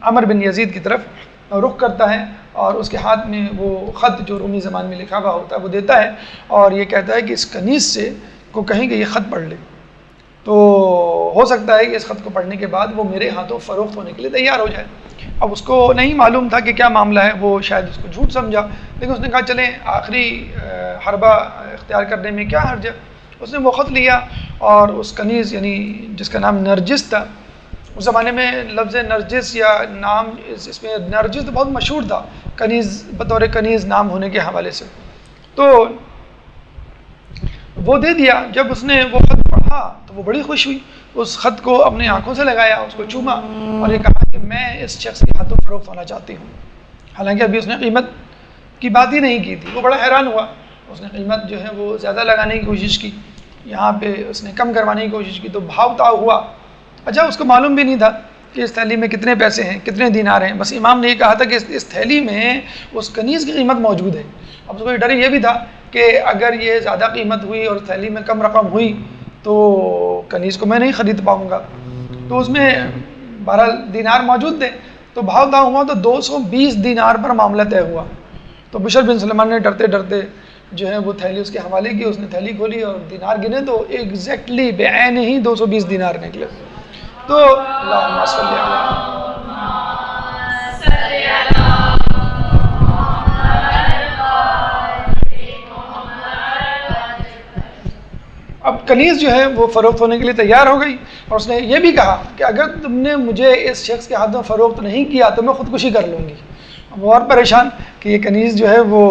عمر بن یزید کی طرف رخ کرتا ہے اور اس کے ہاتھ میں وہ خط جو رومی زبان میں لکھا ہوا ہوتا ہے وہ دیتا ہے اور یہ کہتا ہے کہ اس کنیز سے کو کہیں کہ یہ خط پڑھ لے تو ہو سکتا ہے کہ اس خط کو پڑھنے کے بعد وہ میرے ہاتھوں فروخت ہونے کے لیے تیار ہو جائے. اب اس کو نہیں معلوم تھا کہ کیا معاملہ ہے، وہ شاید اس کو جھوٹ سمجھا، لیکن اس نے کہا چلیں آخری حربہ اختیار کرنے میں کیا حرج ہے. اس نے وہ خط لیا اور اس کنیز یعنی جس کا نام نرجس تھا، اس زمانے میں لفظ نرجس یا نام اس میں نرجس تو بہت مشہور تھا کنیز بطور کنیز نام ہونے کے حوالے سے، تو وہ دے دیا. جب اس نے وہ خط پڑھا تو وہ بڑی خوش ہوئی، اس خط کو اپنے آنکھوں سے لگایا، اس کو چوما اور یہ کہا کہ میں اس شخص کے ہاتھوں فروخت ہونا چاہتی ہوں. حالانکہ ابھی اس نے قیمت کی بات ہی نہیں کی تھی. وہ بڑا حیران ہوا، اس نے قیمت جو ہے وہ زیادہ لگانے کی کوشش کی، یہاں پہ اس نے کم کروانے کی کوشش کی تو بھاؤ تاؤ ہوا. اچھا اس کو معلوم بھی نہیں تھا کہ اس تھیلی میں کتنے پیسے ہیں، کتنے دینار ہیں، بس امام نے یہ کہا تھا کہ اس تھیلی میں اس کنیز کی قیمت موجود ہے. اب اس کو ڈر یہ بھی تھا کہ اگر یہ زیادہ قیمت ہوئی اور تھیلی میں کم رقم ہوئی تو کنیز کو میں نہیں خرید پاؤں گا. تو اس میں 12 دینار موجود تھے تو بھاؤ تاؤ ہوا تو 220 دینار پر معاملہ طے ہوا. تو بشر بن سلیمان نے ڈرتے ڈرتے جو ہے وہ تھیلی اس کے حوالے کی، اس نے تھیلی کھولی اور دینار گنے تو ایگزیکٹلی بعین ہی 220 دینار نکلے. تو اللہم صلی اب کنیز جو ہے وہ فروخت ہونے کے لیے تیار ہو گئی، اور اس نے یہ بھی کہا کہ اگر تم نے مجھے اس شخص کے ہاتھ میں فروخت نہیں کیا تو میں خودکشی کر لوں گی۔ وہ اور پریشان کہ یہ کنیز جو ہے وہ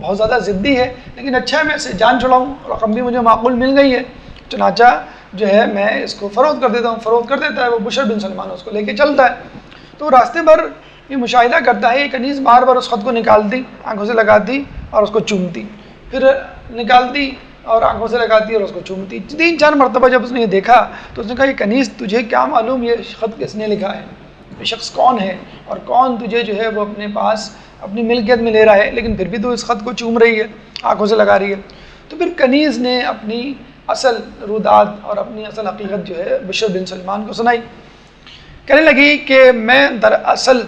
بہت زیادہ ضدی ہے، لیکن اچھا ہے میں اسے جان چھڑاؤں، رقم بھی مجھے معقول مل گئی ہے، چنانچہ جو ہے میں اس کو فروخت کر دیتا ہوں۔ فروخت کر دیتا ہے، وہ بشر بن سلمان اس کو لے کے چلتا ہے۔ تو راستے پر یہ مشاہدہ کرتا ہے، یہ کنیز بار بار اس خط کو نکالتی، آنکھوں سے لگاتی اور اس کو چومتی، پھر نکالتی اور آنکھوں سے لگاتی اور اس کو چومتی۔ 3-4 مرتبہ جب اس نے یہ دیکھا تو اس نے کہا یہ کنیز تجھے کیا معلوم یہ خط کس نے لکھا ہے، یہ شخص کون ہے اور کون تجھے جو ہے وہ اپنے پاس اپنی ملکیت میں لے رہا ہے، لیکن پھر بھی تو اس خط کو چوم رہی ہے، آنکھوں سے لگا رہی ہے۔ تو پھر کنیز نے اپنی اصل رودات اور اپنی اصل حقیقت جو ہے بشر بن سلمان کو سنائی۔ کہنے لگی کہ میں دراصل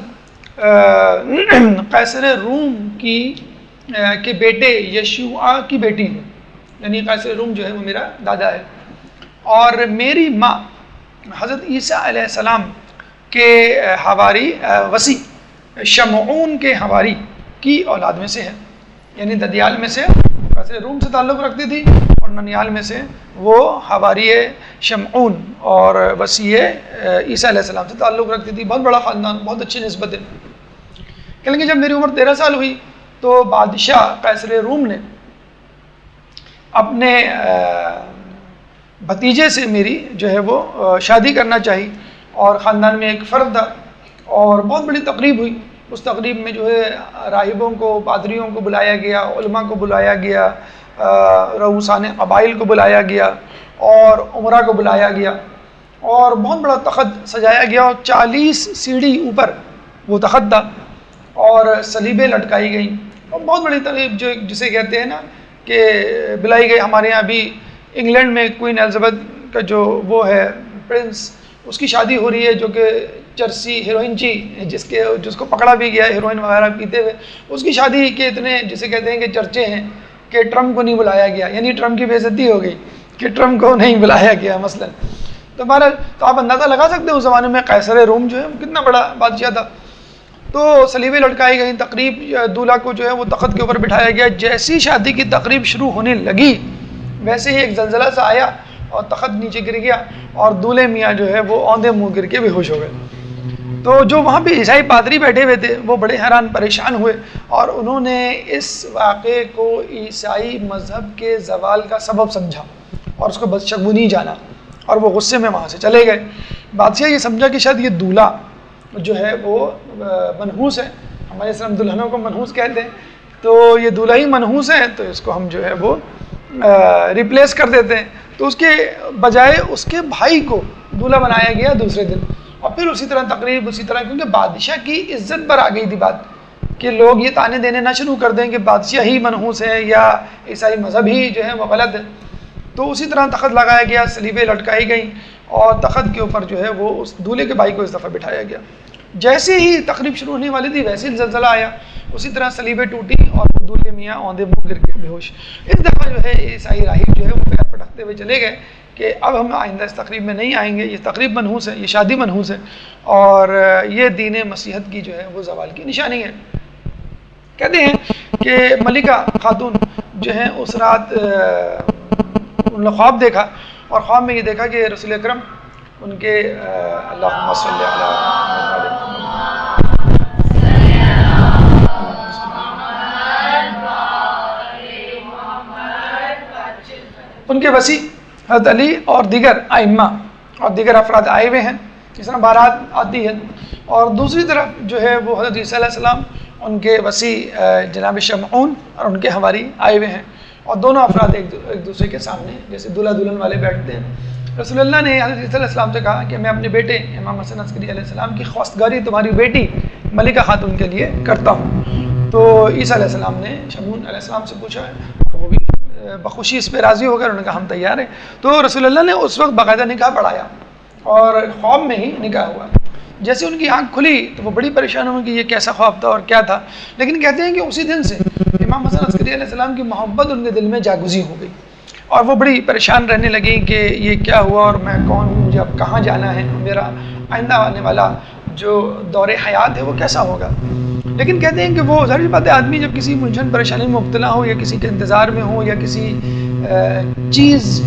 قیصر روم کے بیٹے یشوع کی بیٹی ہوں، یعنی قیصر روم جو ہے وہ میرا دادا ہے، اور میری ماں حضرت عیسیٰ علیہ السلام کے حواری وسیع شمعون کے حواری کی اولاد میں سے ہے، یعنی ددیال میں سے قیصر روم سے تعلق رکھتی تھی، اور ننیال میں سے وہ حواری شمعون اور وسیع عیسیٰ علیہ السلام سے تعلق رکھتی تھی۔ بہت بڑا خاندان، بہت اچھی نسبت ہے۔ کہنے لگے جب میری عمر 13 سال ہوئی تو بادشاہ قیصر روم نے اپنے بھتیجے سے میری جو ہے وہ شادی کرنا چاہی، اور خاندان میں ایک فرد تھا، اور بہت بڑی تقریب ہوئی۔ اس تقریب میں جو ہے راہبوں کو، پادریوں کو بلایا گیا، علماء کو بلایا گیا، رؤوسان قبائل کو بلایا گیا، اور عمرہ کو بلایا گیا، اور بہت بڑا تخت سجایا گیا، اور 40 سیڑھی اوپر وہ تخت تھا، اور سلیبیں لٹکائی گئیں، اور بہت بڑی تقریب جو جسے کہتے ہیں نا کہ بلائی گئی۔ ہمارے یہاں بھی انگلینڈ میں کوئین ایلزبتھ کا جو وہ ہے پرنس، اس کی شادی ہو رہی ہے، جو کہ چرسی ہیروئن جس کو پکڑا بھی گیا ہیروئن وغیرہ پیتے ہوئے، اس کی شادی کے اتنے جسے کہتے ہیں کہ چرچے ہیں کہ ٹرمپ کو نہیں بلایا گیا، یعنی ٹرمپ کی بے عزتی ہو گئی کہ ٹرمپ کو نہیں بلایا گیا مثلا۔ تو آپ اندازہ لگا سکتے ہیں اس زمانے میں قیصر روم جو ہے کتنا بڑا بادشاہ تھا۔ تو سلیبیں لٹکائی گئیں، تقریب دولہا کو جو ہے وہ تخت کے اوپر بٹھایا گیا۔ جیسی شادی کی تقریب شروع ہونے لگی ویسے ہی ایک زلزلہ سا آیا اور تخت نیچے گر گیا، اور دولہے میاں جو ہے وہ اوندے منہ گر کے بے ہوش ہو گئے۔ تو جو وہاں پہ عیسائی پادری بیٹھے ہوئے تھے وہ بڑے حیران پریشان ہوئے، اور انہوں نے اس واقعے کو عیسائی مذہب کے زوال کا سبب سمجھا اور اس کو بدشگونی جانا، اور وہ غصے میں وہاں سے چلے گئے۔ بادشاہ یہ سمجھا کہ شاید یہ دولہا جو ہے وہ منحوس ہے، ہمارے اسلام دلہنوں کو منحوس کہتے ہیں، تو یہ دولہا ہی منحوس ہے، تو اس کو ہم جو ہے وہ ریپلیس کر دیتے ہیں۔ تو اس کے بجائے اس کے بھائی کو دولہا بنایا گیا دوسرے دن، اور پھر اسی طرح تقریب اسی طرح، کیونکہ بادشاہ کی عزت پر آ گئی تھی بات کہ لوگ یہ تانے دینے نہ شروع کر دیں کہ بادشاہ ہی منحوس ہے یا عیسائی مذہب ہی جو ہے وہ غلط ہے۔ تو اسی طرح تخت لگایا گیا، سلیبیں لٹکائی گئیں، اور تخت کے اوپر جو ہے وہ اس دولہے کے بھائی کو اس دفعہ بٹھایا گیا۔ جیسے ہی تقریب شروع ہونے والی تھی ویسے ہی زلزلہ آیا، اسی طرح سلیبیں ٹوٹی اور وہ دولہے میاں اوندے منہ گر کے بے ہوش۔ اس دفعہ جو ہے عیسائی راہب جو ہے وہ پیر پٹکتے ہوئے چلے گئے کہ اب ہم آئندہ اس تقریب میں نہیں آئیں گے، یہ تقریب منحوس ہے، یہ شادی منحوس ہے، اور یہ دین مسیحت کی جو ہے وہ زوال کی نشانی ہے۔ کہتے ہیں کہ ملکہ خاتون جو ہے اس رات انہوں نے خواب دیکھا، اور خواب میں یہ دیکھا کہ رسول اکرم ان کے اللہم صلی علی ان کے وسیع حضرت علی اور دیگر ائمہ اور دیگر افراد آئے ہوئے ہیں، اس طرح بارات آتی ہے، اور دوسری طرف جو ہے وہ حضرت عیسیٰ علیہ السلام ان کے وسیع جناب شمعون اور ان کے حواری آئے ہوئے ہیں، اور دونوں افراد ایک دوسرے کے سامنے جیسے دلہا دلہن والے بیٹھتے ہیں۔ رسول اللہ نے حضرت عیسیٰ علیہ السلام سے کہا کہ میں اپنے بیٹے امام حسن عسکری علیہ السلام کی خواستگاری تمہاری بیٹی ملکہ خاتون کے لیے کرتا ہوں۔ تو عیسیٰ علیہ السلام نے شمعون علیہ السلام سے پوچھا ہے، اور وہ بھی بخوشی اس پہ راضی ہو کر انہوں نے کہا ہم تیار ہیں۔ تو رسول اللہ نے اس وقت باقاعدہ نکاح پڑھایا، اور خواب میں ہی نکاح ہوا۔ جیسے ان کی آنکھ کھلی تو وہ بڑی پریشان ہوئی کہ یہ کیسا خواب تھا اور کیا تھا، لیکن کہتے ہیں کہ اسی دن سے امام حسن عسکری علیہ السلام کی محبت ان کے دل میں جاگزی ہو گئی، اور وہ بڑی پریشان رہنے لگیں کہ یہ کیا ہوا اور میں کون ہوں، مجھے اب کہاں جانا ہے، میرا آئندہ آنے والا جو دور حیات ہے وہ کیسا ہوگا۔ لیکن کہتے ہیں کہ وہ ظاہر بات ہے، آدمی جب کسی ملجھن پریشانی میں مبتلا ہو یا کسی کے انتظار میں ہو یا کسی چیز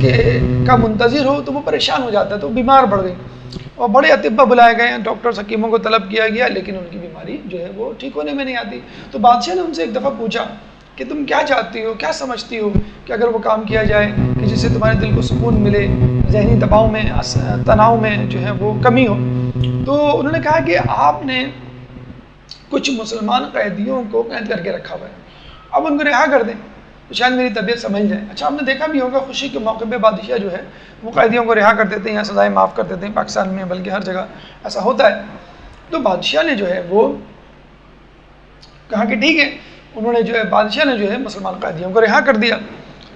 کا منتظر ہو تو وہ پریشان ہو جاتا ہے، تو بیمار پڑ گئی اور بڑے اطباء بلائے گئے ہیں، ڈاکٹر حکیموں کو طلب کیا گیا، لیکن ان کی بیماری جو ہے وہ ٹھیک ہونے میں نہیں آتی۔ تو بادشاہ نے ان سے ایک دفعہ پوچھا کہ تم کیا چاہتی ہو، کیا سمجھتی ہو کہ اگر وہ کام کیا جائے کہ جس سے تمہارے دل کو سکون ملے، ذہنی دباؤ میں، تناؤ میں جو ہے وہ کمی ہو؟ تو انہوں نے کہا کہ آپ نے کچھ مسلمان قیدیوں کو قید کر کے رکھا ہوا ہے، اب ان کو رہا کر دیں تو شاید میری طبیعت سمجھ جائے۔ اچھا، آپ نے دیکھا بھی ہوگا خوشی کے موقع پہ بادشاہ جو ہے وہ قیدیوں کو رہا کر دیتے ہیں یا سزائیں معاف کر دیتے ہیں، پاکستان میں بلکہ ہر جگہ ایسا ہوتا ہے۔ تو بادشاہ نے جو ہے وہ کہا کہ ٹھیک ہے، انہوں نے جو ہے بادشاہ نے جو ہے مسلمان قیدیوں کو رہا کر دیا۔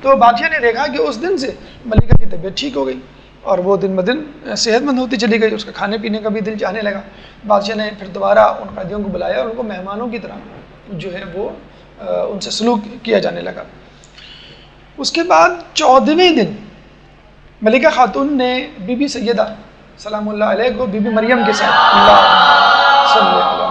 تو بادشاہ نے دیکھا کہ اس دن سے ملکہ کی طبیعت ٹھیک ہو گئی اور وہ دن بدن صحت مند ہوتی چلی گئی، اس کا کھانے پینے کا بھی دل چاہنے لگا۔ بادشاہ نے پھر دوبارہ ان قیدیوں کو بلایا اور ان کو مہمانوں کی طرح جو ہے وہ ان سے سلوک کیا جانے لگا۔ اس کے بعد 14ویں دن ملکہ خاتون نے بی بی سیدہ سلام اللہ علیہ کو بی بی مریم کے ساتھ اللہ صلی اللہ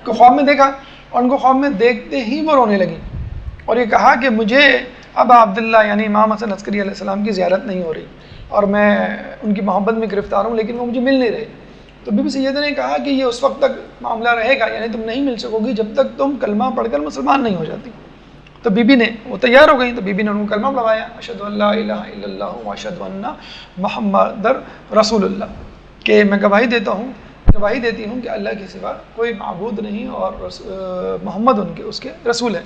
کو خواب میں دیکھا اور ان کو خواب میں دیکھتے ہی وہ رونے لگی اور یہ کہا کہ مجھے اب عبداللہ یعنی امام حسن عسکری علیہ السلام کی زیارت نہیں ہو رہی اور میں ان کی محبت میں گرفتار ہوں، لیکن وہ مجھے مل نہیں رہے۔ تو بی بی سیدہ نے کہا کہ یہ اس وقت تک معاملہ رہے گا، یعنی تم نہیں مل سکو گی جب تک تم کلمہ پڑھ کر مسلمان نہیں ہو جاتی۔ تو بی بی نے وہ تیار ہو گئی، تو بی بی نے ان کو کلمہ پڑھوایا، اشہد ان لا الہ الا اللہ واشہد ان محمد رسول اللہ، کہ میں گواہی دیتی ہوں کہ اللہ کے سوا کوئی معبود نہیں اور محمد اس کے رسول ہیں۔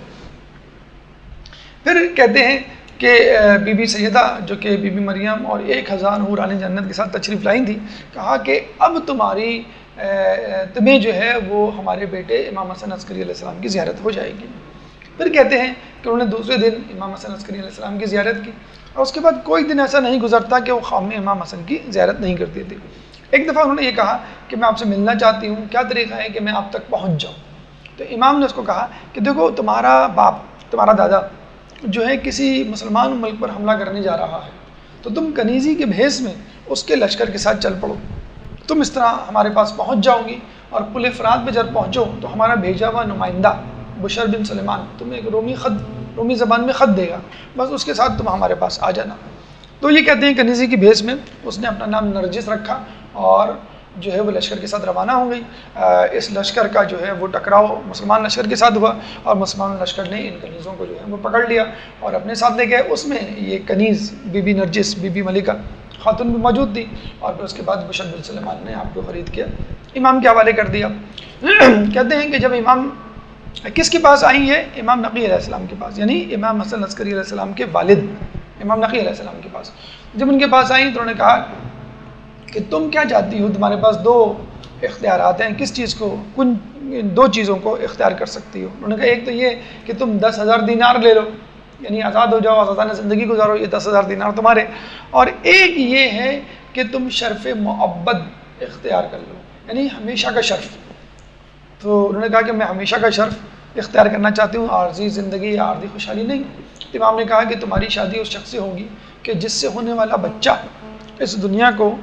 پھر کہتے ہیں کہ بی بی سیدہ جو کہ بی بی مریم اور 1000 حوران جنت کے ساتھ تشریف لائی تھی، کہا کہ اب تمہیں جو ہے وہ ہمارے بیٹے امام حسن عسکری علیہ السلام کی زیارت ہو جائے گی۔ پھر کہتے ہیں کہ انہوں نے دوسرے دن امام حسن عسکری علیہ السلام کی زیارت کی اور اس کے بعد کوئی دن ایسا نہیں گزرتا کہ وہ خواب میں امام حسن کی زیارت نہیں کرتی تھی۔ ایک دفعہ انہوں نے یہ کہا کہ میں آپ سے ملنا چاہتی ہوں، کیا طریقہ ہے کہ میں آپ تک پہنچ جاؤں؟ تو امام نے اس کو کہا کہ دیکھو، تمہارا باپ، تمہارا دادا جو ہے کسی مسلمان ملک پر حملہ کرنے جا رہا ہے، تو تم کنیزی کے بھیس میں اس کے لشکر کے ساتھ چل پڑو، تم اس طرح ہمارے پاس پہنچ جاؤ گی اور پل فرات پہ جب پہنچو تو ہمارا بھیجا ہوا نمائندہ بشر بن سلیمان تمہیں ایک رومی زبان میں خط دے گا، بس اس کے ساتھ تم ہمارے پاس آ جانا۔ تو یہ کہتے ہیں کنیزی کی بھیس میں اس نے اپنا نام نرجس رکھا اور جو ہے وہ لشکر کے ساتھ روانہ ہو گئی۔ اس لشکر کا جو ہے وہ ٹکراؤ مسلمان لشکر کے ساتھ ہوا اور مسلمان لشکر نے ان کنیزوں کو جو ہے وہ پکڑ لیا اور اپنے ساتھ لے گئے۔ اس میں یہ کنیز بی بی نرجس، بی بی ملکہ خاتون بھی موجود تھی، اور پھر اس کے بعد بشر بن سلیمان نے آپ کو خرید کیا، امام کے حوالے کر دیا۔ کہتے ہیں کہ جب امام کس کے پاس آئی ہے؟ امام نقی علیہ السلام کے پاس، یعنی امام حسن عسکری علیہ السلام کے والد امام نقی علیہ السلام کے پاس۔ جب ان کے پاس آئیں تو انہوں نے کہا کہ تم کیا چاہتی ہو؟ تمہارے پاس 2 اختیارات ہیں، کس چیز کو، کن 2 چیزوں کو اختیار کر سکتی ہو؟ انہوں نے کہا ایک تو یہ کہ تم 10,000 دینار لے لو، یعنی آزاد ہو جاؤ، آزادانہ زندگی گزارو، یہ 10,000 دینار تمہارے، اور ایک یہ ہے کہ تم شرف معبد اختیار کر لو، یعنی ہمیشہ کا شرف۔ تو انہوں نے کہا کہ میں ہمیشہ کا شرف اختیار کرنا چاہتی ہوں، عارضی زندگی یا عارضی خوشحالی نہیں۔ امام نے کہا کہ تمہاری شادی اس شخص سے ہوگی کہ جس سے ہونے والا بچہ اس دنیا کو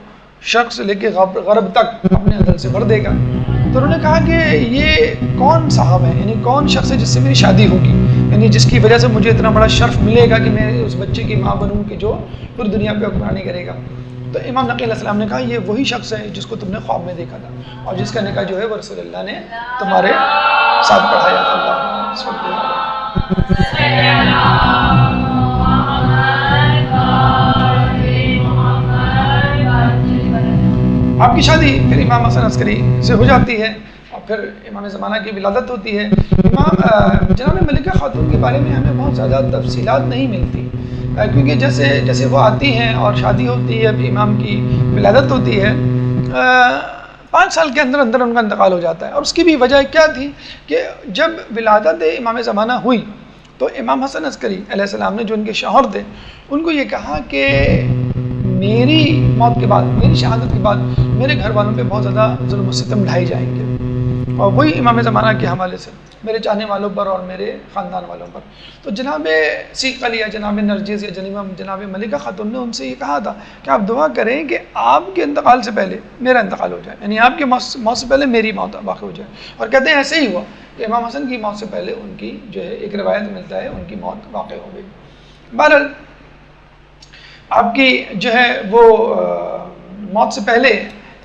شرق سے لے کے غرب تک اپنے عدل سے بھر دے گا۔ تو انہوں نے کہا کہ یہ کون صاحب ہے، یعنی کون شخص ہے جس سے میری شادی ہوگی، یعنی جس کی وجہ سے مجھے اتنا بڑا شرف ملے گا کہ میں اس بچے کی ماں بنوں کہ جو پوری دنیا پہ حکمرانی کرے گا۔ تو امام نقی علیہ السلام نے کہا یہ وہی شخص ہے جس کو تم نے خواب میں دیکھا تھا اور جس کا نکاح جو ہے وہ رسول اللہ نے تمہارے ساتھ پڑھایا تھا۔ آپ کی شادی پھر امام حسن عسکری سے ہو جاتی ہے اور پھر امام زمانہ کی ولادت ہوتی ہے۔ جناب ملکہ خاتون کے بارے میں ہمیں بہت زیادہ تفصیلات نہیں ملتی، کیونکہ جیسے وہ آتی ہیں اور شادی ہوتی ہے، اب امام کی ولادت ہوتی ہے، 5 سال کے اندر اندر ان کا انتقال ہو جاتا ہے۔ اور اس کی بھی وجہ کیا تھی کہ جب ولادت امام زمانہ ہوئی تو امام حسن عسکری علیہ السلام نے جو ان کے شوہر تھے ان کو یہ کہا کہ میری موت کے بعد، میری شہادت کے بعد میرے گھر والوں پہ بہت زیادہ ظلم و ستم ڈھائے جائیں گے، اور وہی امام زمانہ کے حوالے سے میرے چاہنے والوں پر اور میرے خاندان والوں پر۔ تو جناب ثقل یا جناب نرجس یا جناب ملکہ خاتون نے ان سے یہ کہا تھا کہ آپ دعا کریں کہ آپ کے انتقال سے پہلے میرا انتقال ہو جائے، یعنی آپ کی موت سے پہلے میری موت واقع ہو جائے۔ اور کہتے ہیں ایسے ہی ہوا کہ امام حسن کی موت سے پہلے ان کی جو ہے ایک روایت ملتا ہے ان کی موت واقع ہو گئی۔ بہرحال آپ کی جو ہے وہ موت سے پہلے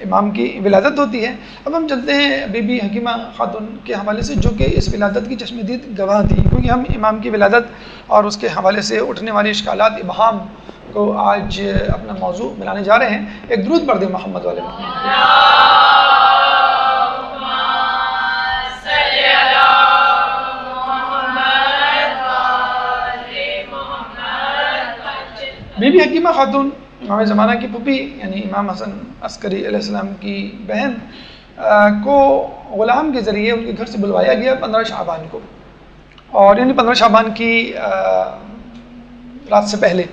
امام کی ولادت ہوتی ہے۔ اب ہم چلتے ہیں بی بی حکیمہ خاتون کے حوالے سے، جو کہ اس ولادت کی چشم دید گواہ تھی، کیونکہ ہم امام کی ولادت اور اس کے حوالے سے اٹھنے والی اشکالات ابہام کو آج اپنا موضوع بنانے جا رہے ہیں۔ ایک درود پڑھ دیں محمد والے محمد۔ بی بی حکیمہ خاتون امام زمانہ کی پھوپھی یعنی امام حسن عسکری علیہ السلام کی بہن کو غلام کے ذریعے ان کے گھر سے بلوایا گیا 15 شعبان کو، اور یعنی 15 شعبان کی رات سے پہلے،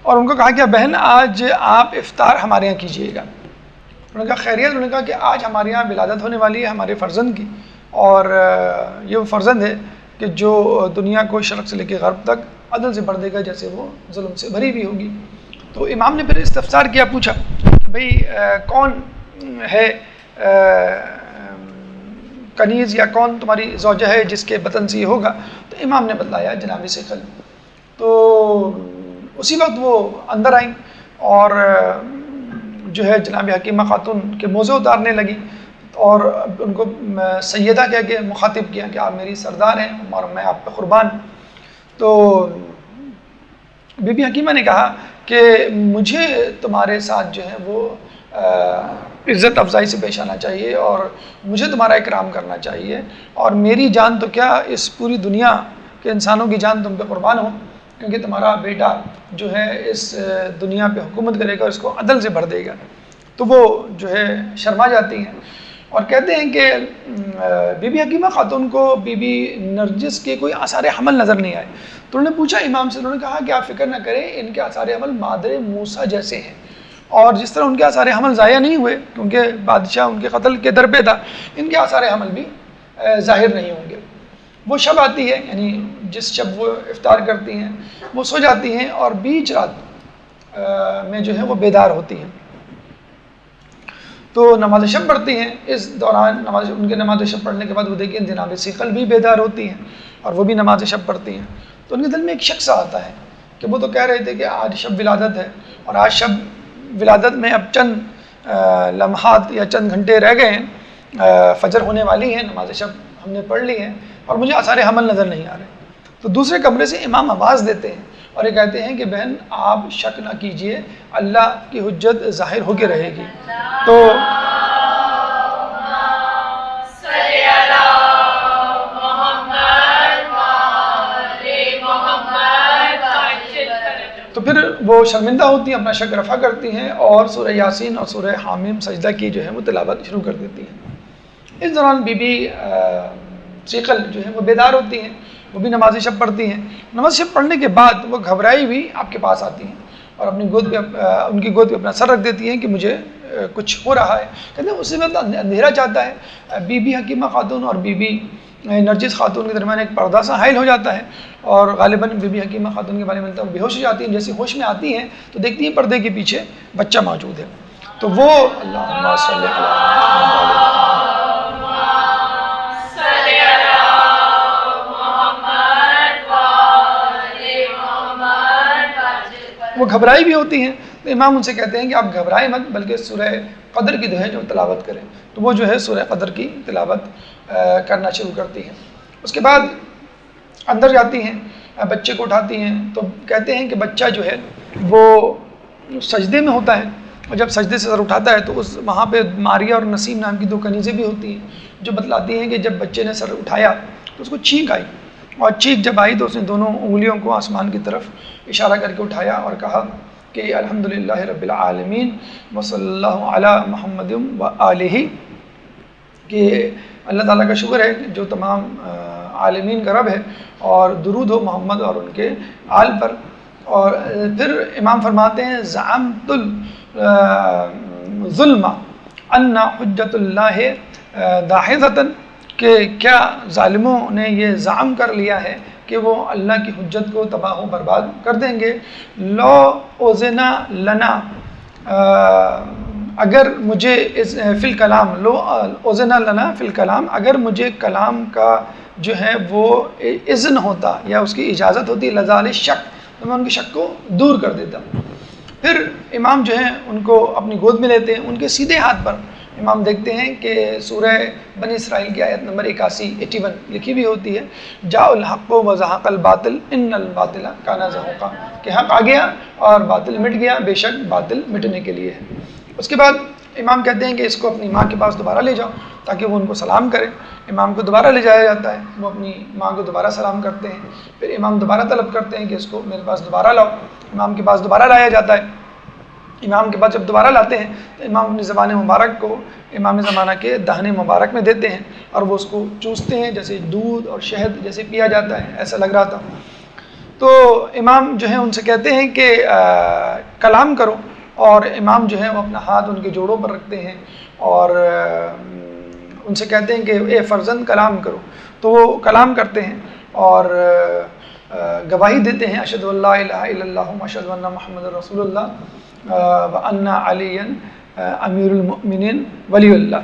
اور ان کو کہا کہ بہن آج آپ افطار ہمارے یہاں کیجیے گا۔ انہوں نے کہا خیریت؟ انہوں نے کہا کہ آج ہمارے یہاں ولادت ہونے والی ہے ہمارے فرزند کی، اور یہ وہ فرزند ہے کہ جو دنیا کو شرق سے لے کے غرب تک عدل سے بڑھ دے گا، جیسے وہ ظلم سے بھری بھی ہوگی۔ تو امام نے پھر استفسار کیا، پوچھا کہ بھئی کون ہے کنیز یا کون تمہاری زوجہ ہے جس کے بطن سے یہ ہوگا؟ تو امام نے بتلایا جناب ثقل۔ تو اسی وقت وہ اندر آئیں اور جو ہے جناب حکیمہ خاتون کے موزے اتارنے لگی اور ان کو سیدہ کہہ کے مخاطب کیا کہ آپ میری سردار ہیں اور میں آپ پہ قربان۔ تو بی بی حکیمہ نے کہا کہ مجھے تمہارے ساتھ جو ہے وہ عزت افزائی سے پیش آنا چاہیے اور مجھے تمہارا اکرام کرنا چاہیے، اور میری جان تو کیا اس پوری دنیا کے انسانوں کی جان تم پہ قربان ہو، کیونکہ تمہارا بیٹا جو ہے اس دنیا پہ حکومت کرے گا، اس کو عدل سے بھر دے گا۔ تو وہ جو ہے شرما جاتی ہیں اور کہتے ہیں کہ بی بی حکیمہ خاتون کو بی بی نرجس کے کوئی آثار حمل نظر نہیں آئے۔ تو انہوں نے پوچھا امام سے، انہوں نے کہا کہ آپ فکر نہ کریں، ان کے آثار حمل مادر موسیٰ جیسے ہیں، اور جس طرح ان کے آثار حمل ضائع نہیں ہوئے کیونکہ بادشاہ ان کے قتل کے در پہ تھا، ان کے آثار حمل بھی ظاہر نہیں ہوں گے۔ وہ شب آتی ہے، یعنی جس شب وہ افطار کرتی ہیں وہ سو جاتی ہیں اور بیچ رات میں جو ہے وہ بیدار ہوتی ہیں، تو نماز شب پڑھتی ہیں۔ اس دوران ان کے نماز شب پڑھنے کے بعد وہ دیکھیں جناب ثقل بھی بیدار ہوتی ہیں اور وہ بھی نماز شب پڑھتی ہیں۔ تو ان کے دل میں ایک شک سا آتا ہے کہ وہ تو کہہ رہے تھے کہ آج شب ولادت ہے، اور آج شب ولادت میں اب چند لمحات یا چند گھنٹے رہ گئے ہیں، فجر ہونے والی ہے، نماز شب ہم نے پڑھ لی ہے اور مجھے آثار حمل نظر نہیں آ رہے۔ تو دوسرے کمرے سے امام آواز دیتے ہیں اور یہ کہتے ہیں کہ بہن آپ شک نہ کیجئے، اللہ کی حجت ظاہر ہو کے رہے گی۔ تو پھر وہ شرمندہ ہوتی ہیں، اپنا شک رفع کرتی ہیں اور سورہ یاسین اور سورہ حامیم سجدہ کی جو ہے وہ تلاوت شروع کر دیتی ہیں۔ اس دوران بی بی ثقل جو ہے وہ بیدار ہوتی ہیں، وہ بھی نماز شب پڑھتی ہیں۔ نماز شب پڑھنے کے بعد وہ گھبرائی ہوئی آپ کے پاس آتی ہیں اور اپنی گود پہ ان کی گود پہ اپنا سر رکھ دیتی ہیں کہ مجھے کچھ ہو رہا ہے۔ کہتے ہیں اسی وقت اندھیرا چاہتا ہے، بی بی حکیمہ خاتون اور بی بی نرجس خاتون کے درمیان ایک پردہ سا حائل ہو جاتا ہے، اور غالباً بی بی حکیمہ خاتون کے بارے میں بے ہوش ہو جاتی ہیں۔ جیسے ہوش میں آتی ہیں تو دیکھتی ہیں پردے کے پیچھے بچہ موجود ہے، تو وہ اللہم صلی علی وہ گھبرائی بھی ہوتی ہیں۔ تو امام ان سے کہتے ہیں کہ آپ گھبرائیں مت، بلکہ سورہ قدر کی جو ہے جو تلاوت کریں۔ تو وہ جو ہے سورہ قدر کی تلاوت کرنا شروع کرتی ہیں۔ اس کے بعد اندر جاتی ہیں، بچے کو اٹھاتی ہیں، تو کہتے ہیں کہ بچہ جو ہے وہ سجدے میں ہوتا ہے، اور جب سجدے سے سر اٹھاتا ہے تو وہاں پہ ماریہ اور نسیم نام کی 2 کنیزیں بھی ہوتی ہیں، جو بتلاتی ہیں کہ جب بچے نے سر اٹھایا تو اس کو چھینک آئی، اور چھینک جب آئی تو اس نے دونوں انگلیوں کو آسمان کی طرف اشارہ کر کے اٹھایا اور کہا کہ الحمدللہ رب العالمین وصلی اللہ علی محمد و آلہ، کہ اللہ تعالیٰ کا شکر ہے جو تمام عالمین کا رب ہے، اور درود ہو محمد اور ان کے آل پر۔ اور پھر امام فرماتے ہیں زعمت الظلم ان حجت اللہ داحضۃً کہ کیا ظالموں نے یہ زعم کر لیا ہے کہ وہ اللہ کی حجت کو تباہ و برباد کر دیں گے. لو اوزنا لنا اگر مجھے فی الکلام لو اوزنا لنا فی الکلام اگر مجھے کلام کا جو ہے وہ اذن ہوتا یا اس کی اجازت ہوتی لزال شک تو میں ان کے شک کو دور کر دیتا. پھر امام جو ہیں ان کو اپنی گود میں لیتے ہیں. ان کے سیدھے ہاتھ پر امام دیکھتے ہیں کہ سورہ بنی اسرائیل کی آیت نمبر 81 لکھی بھی ہوتی ہے جاء الحق و زہق الباطل ان الباطل کان زہوقا کہ حق آ گیا اور باطل مٹ گیا، بے شک باطل مٹنے کے لیے ہے. اس کے بعد امام کہتے ہیں کہ اس کو اپنی ماں کے پاس دوبارہ لے جاؤ تاکہ وہ ان کو سلام کرے. امام کو دوبارہ لے جایا جاتا ہے، وہ اپنی ماں کو دوبارہ سلام کرتے ہیں. پھر امام دوبارہ طلب کرتے ہیں کہ اس کو میرے پاس دوبارہ لاؤ. امام کے پاس دوبارہ لایا جاتا ہے. امام کے پاس جب دوبارہ لاتے ہیں تو امام اپنی زبان مبارک کو امام زمانہ کے دہنے مبارک میں دیتے ہیں اور وہ اس کو چوستے ہیں جیسے دودھ اور شہد جیسے پیا جاتا ہے، ایسا لگ رہا تھا. تو امام جو ہے ان سے کہتے ہیں کہ کلام کرو، اور امام جو ہے وہ اپنا ہاتھ ان کے جوڑوں پر رکھتے ہیں اور ان سے کہتے ہیں کہ اے فرزند کلام کرو. تو وہ کلام کرتے ہیں اور گواہی دیتے ہیں اشہد ان لا الہ الا اللہ و اشہد ان محمد رسول اللہ وان علی امیر المؤمنین ولی اللہ،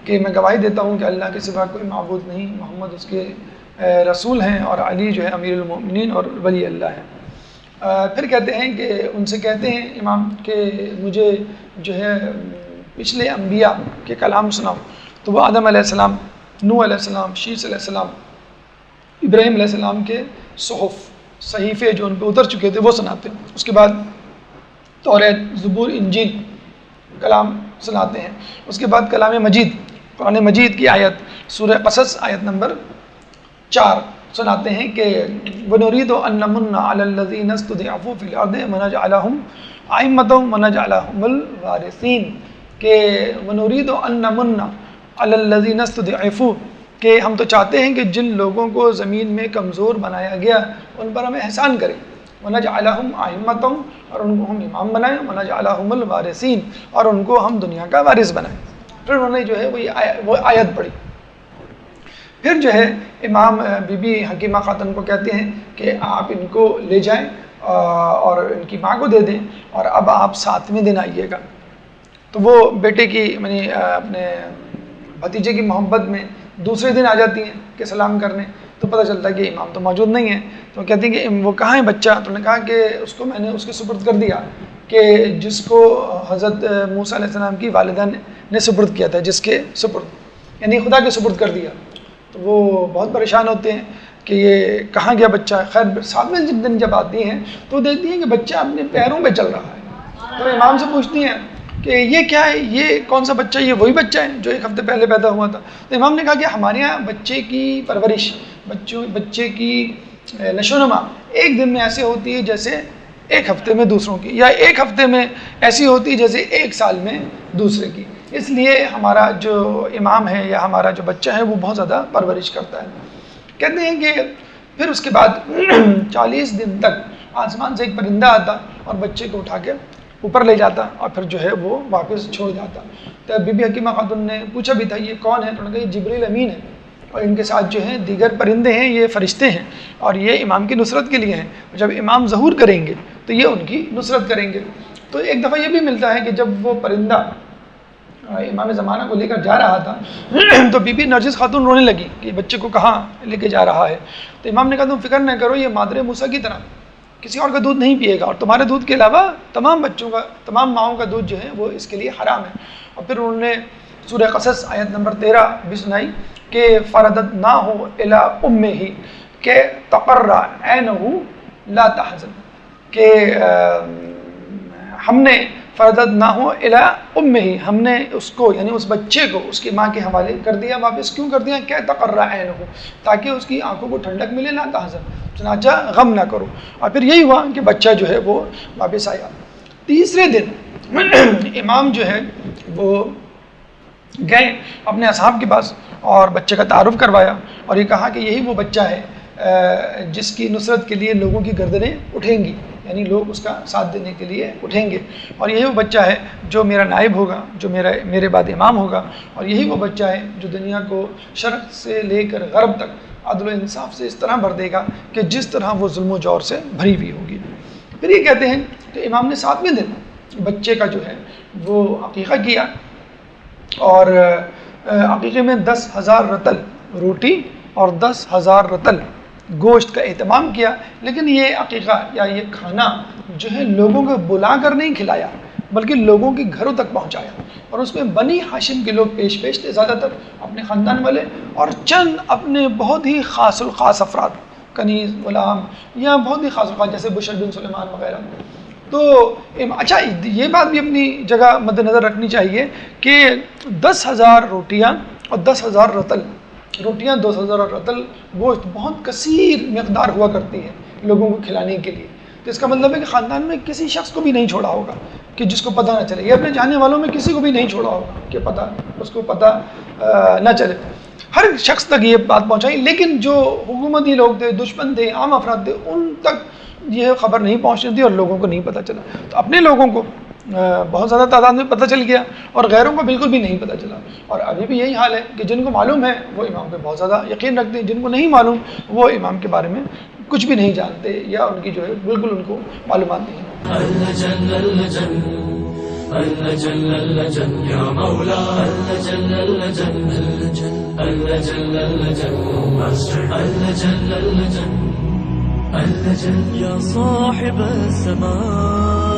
کہ میں گواہی دیتا ہوں کہ اللہ کے سوا کوئی معبود نہیں، محمد اس کے رسول ہیں اور علی جو ہے امیر المؤمنین اور ولی اللہ ہے. پھر کہتے ہیں کہ ان سے کہتے ہیں امام کہ مجھے جو ہے پچھلے انبیاء کے کلام سناؤ. تو وہ آدم علیہ السلام، نوح علیہ السلام، شیس علیہ السلام، ابراہیم علیہ السلام کے صحف صحیفے جو ان پہ اتر چکے تھے وہ سناتے ہیں. اس کے بعد توریت، زبور، انجیل کلام سناتے ہیں. اس کے بعد کلام مجید، قرآن مجید کی آیت سورہ قصص آیت نمبر 4 سناتے ہیں کہ وَنُرِيدُ أَن نَّمُنَّ عَلَى الَّذِينَ اسْتُضْعِفُوا فِي الْأَرْضِ وَنَجْعَلَهُمْ أَئِمَّةً وَنَجْعَلَهُمُ الْوَارِثِينَ کہ وَنُرِيدُ أَن نَّمُنَّ عَلَى الَّذِينَ اسْتُضْعِفُوا کہ ہم تو چاہتے ہیں کہ جن لوگوں کو زمین میں کمزور بنایا گیا ان پر ہم احسان کریں. وَنَجْعَلَهُمْ أَئِمَّةً اور ان کو ہم امام بنائیں. وَنَجْعَلَهُمُ الْوَارِثِينَ اور ان کو ہم دنیا کا وارث بنائیں. پھر انہوں نے جو ہے وہ آیت پڑھی. پھر جو ہے امام بی بی حکیمہ خاتون کو کہتے ہیں کہ آپ ان کو لے جائیں اور ان کی ماں کو دے دیں اور اب آپ 7ویں دن آئیے گا. تو وہ بیٹے کی یعنی اپنے بھتیجے کی محبت میں دوسرے دن آ جاتی ہیں کہ سلام کرنے. تو پتہ چلتا ہے کہ امام تو موجود نہیں ہے. تو کہتی ہیں کہ وہ کہاں ہے بچہ؟ تو انہوں نے کہا کہ اس کو میں نے اس کے سپرد کر دیا کہ جس کو حضرت موسیٰ علیہ السلام کی والدہ نے سپرد کیا تھا، جس کے سپرد یعنی خدا کے سپرد کر دیا. تو وہ بہت پریشان ہوتے ہیں کہ یہ کہاں گیا بچہ. خیر 7ویں دن جب آتی ہیں تو دیکھتی ہیں کہ بچہ اپنے پیروں پہ چل رہا ہے. تو امام سے پوچھتی ہیں کہ یہ کیا ہے، یہ کون سا بچہ؟ یہ وہی بچہ ہے جو 1 ہفتے پہلے پیدا ہوا تھا. تو امام نے کہا کہ ہمارے یہاں بچے کی پرورش، بچے کی نشو و نما ایک دن میں ایسے ہوتی ہے جیسے 1 ہفتے میں دوسروں کی، یا 1 ہفتے میں ایسی ہوتی ہے جیسے 1 سال میں دوسرے کی. اس لیے ہمارا جو امام ہے یا ہمارا جو بچہ ہے وہ بہت زیادہ پرورش کرتا ہے. کہتے ہیں کہ پھر اس کے بعد 40 دن تک آسمان سے ایک پرندہ آتا اور بچے کو اٹھا کے اوپر لے جاتا اور پھر جو ہے وہ واپس چھوڑ جاتا. تو بی بی حکیمہ خاتون نے پوچھا بھی تھا یہ کون ہے؟ تو انہوں نے کہا یہ جبریل امین ہے اور ان کے ساتھ جو ہیں دیگر پرندے ہیں، یہ فرشتے ہیں اور یہ امام کی نصرت کے لیے ہیں. جب امام ظہور کریں گے تو یہ ان کی نصرت کریں گے. تو ایک دفعہ یہ بھی ملتا ہے کہ جب وہ پرندہ امام زمانہ کو لے کر جا رہا تھا تو بی بی نرجس خاتون رونے لگی کہ بچے کو کہاں لے کے جا رہا ہے. تو امام نے کہا تم فکر نہ کرو، یہ مادر موسیٰ کی طرح کسی اور کا دودھ نہیں پیے گا اور تمہارے دودھ کے علاوہ تمام بچوں کا، تمام ماؤں کا دودھ جو ہے وہ اس کے لیے حرام ہے. اور پھر انہوں نے سورہ قصص آیت نمبر 13 بھی سنائی کہ فرددناہ الی امہ کہ تقر عینہ لا تحزن کہ ہم نے فرددناہ الی امہ ہم نے اس کو یعنی اس بچے کو اس کی ماں کے حوالے کر دیا واپس. کیوں کر دیا؟ کہ تقر عینہ تاکہ اس کی آنکھوں کو ٹھنڈک ملے، لا تحزن چنانچہ غم نہ کرو. اور پھر یہی ہوا کہ بچہ جو ہے وہ واپس آیا. تیسرے دن امام جو ہے وہ گئے اپنے اصحاب کے پاس اور بچے کا تعارف کروایا اور یہ کہا کہ یہی وہ بچہ ہے جس کی نصرت کے لیے لوگوں کی گردنیں اٹھیں گی، یعنی لوگ اس کا ساتھ دینے کے لیے اٹھیں گے، اور یہی وہ بچہ ہے جو میرا نائب ہوگا، جو میرے بعد امام ہوگا، اور یہی وہ بچہ ہے جو دنیا کو شرق سے لے کر غرب تک عدل و انصاف سے اس طرح بھر دے گا کہ جس طرح وہ ظلم و جور سے بھری ہوئی ہوگی۔ پھر یہ کہتے ہیں کہ امام نے 7ویں دن بچے کا جو ہے وہ عقیقہ کیا، اور عقیقے میں 10,000 رطل روٹی اور 10,000 رطل گوشت کا اہتمام کیا، لیکن یہ عقیقہ یا یہ کھانا جو ہے لوگوں کو بلا کر نہیں کھلایا بلکہ لوگوں کے گھروں تک پہنچایا، اور اس میں بنی ہاشم کے لوگ پیش تھے، زیادہ تر اپنے خاندان والے، اور چند اپنے بہت ہی خاص الخاص افراد، کنیز، غلام، یا بہت ہی خاص الخاص جیسے بشر بن سلیمان وغیرہ۔ تو اچھا یہ بات بھی اپنی جگہ مد نظر رکھنی چاہیے کہ 10,000 روٹیاں اور 10,000 رطل روٹیاں، 10,000 رطل گوشت بہت کثیر مقدار ہوا کرتی ہے لوگوں کو کھلانے کے لیے۔ تو اس کا مطلب ہے کہ خاندان میں کسی شخص کو بھی نہیں چھوڑا ہوگا کہ جس کو پتہ نہ چلے، یہ اپنے جاننے والوں میں کسی کو بھی نہیں چھوڑا ہوگا کہ اس کو پتہ نہ چلے، ہر شخص تک یہ بات پہنچائی۔ لیکن جو حکومتی لوگ تھے، دشمن تھے، عام افراد تھے، ان تک یہ خبر نہیں پہنچتی تھی اور لوگوں کو نہیں پتہ چلا۔ تو اپنے لوگوں کو بہت زیادہ تعداد میں پتہ چل گیا اور غیروں کو بالکل بھی نہیں پتہ چلا، اور ابھی بھی یہی حال ہے کہ جن کو معلوم ہے وہ امام پہ بہت زیادہ یقین رکھتے ہیں، جن کو نہیں معلوم وہ امام کے بارے میں کچھ بھی نہیں جانتے، یا ان کی جو ہے بالکل ان کو معلومات نہیں۔ يا صاحب السماء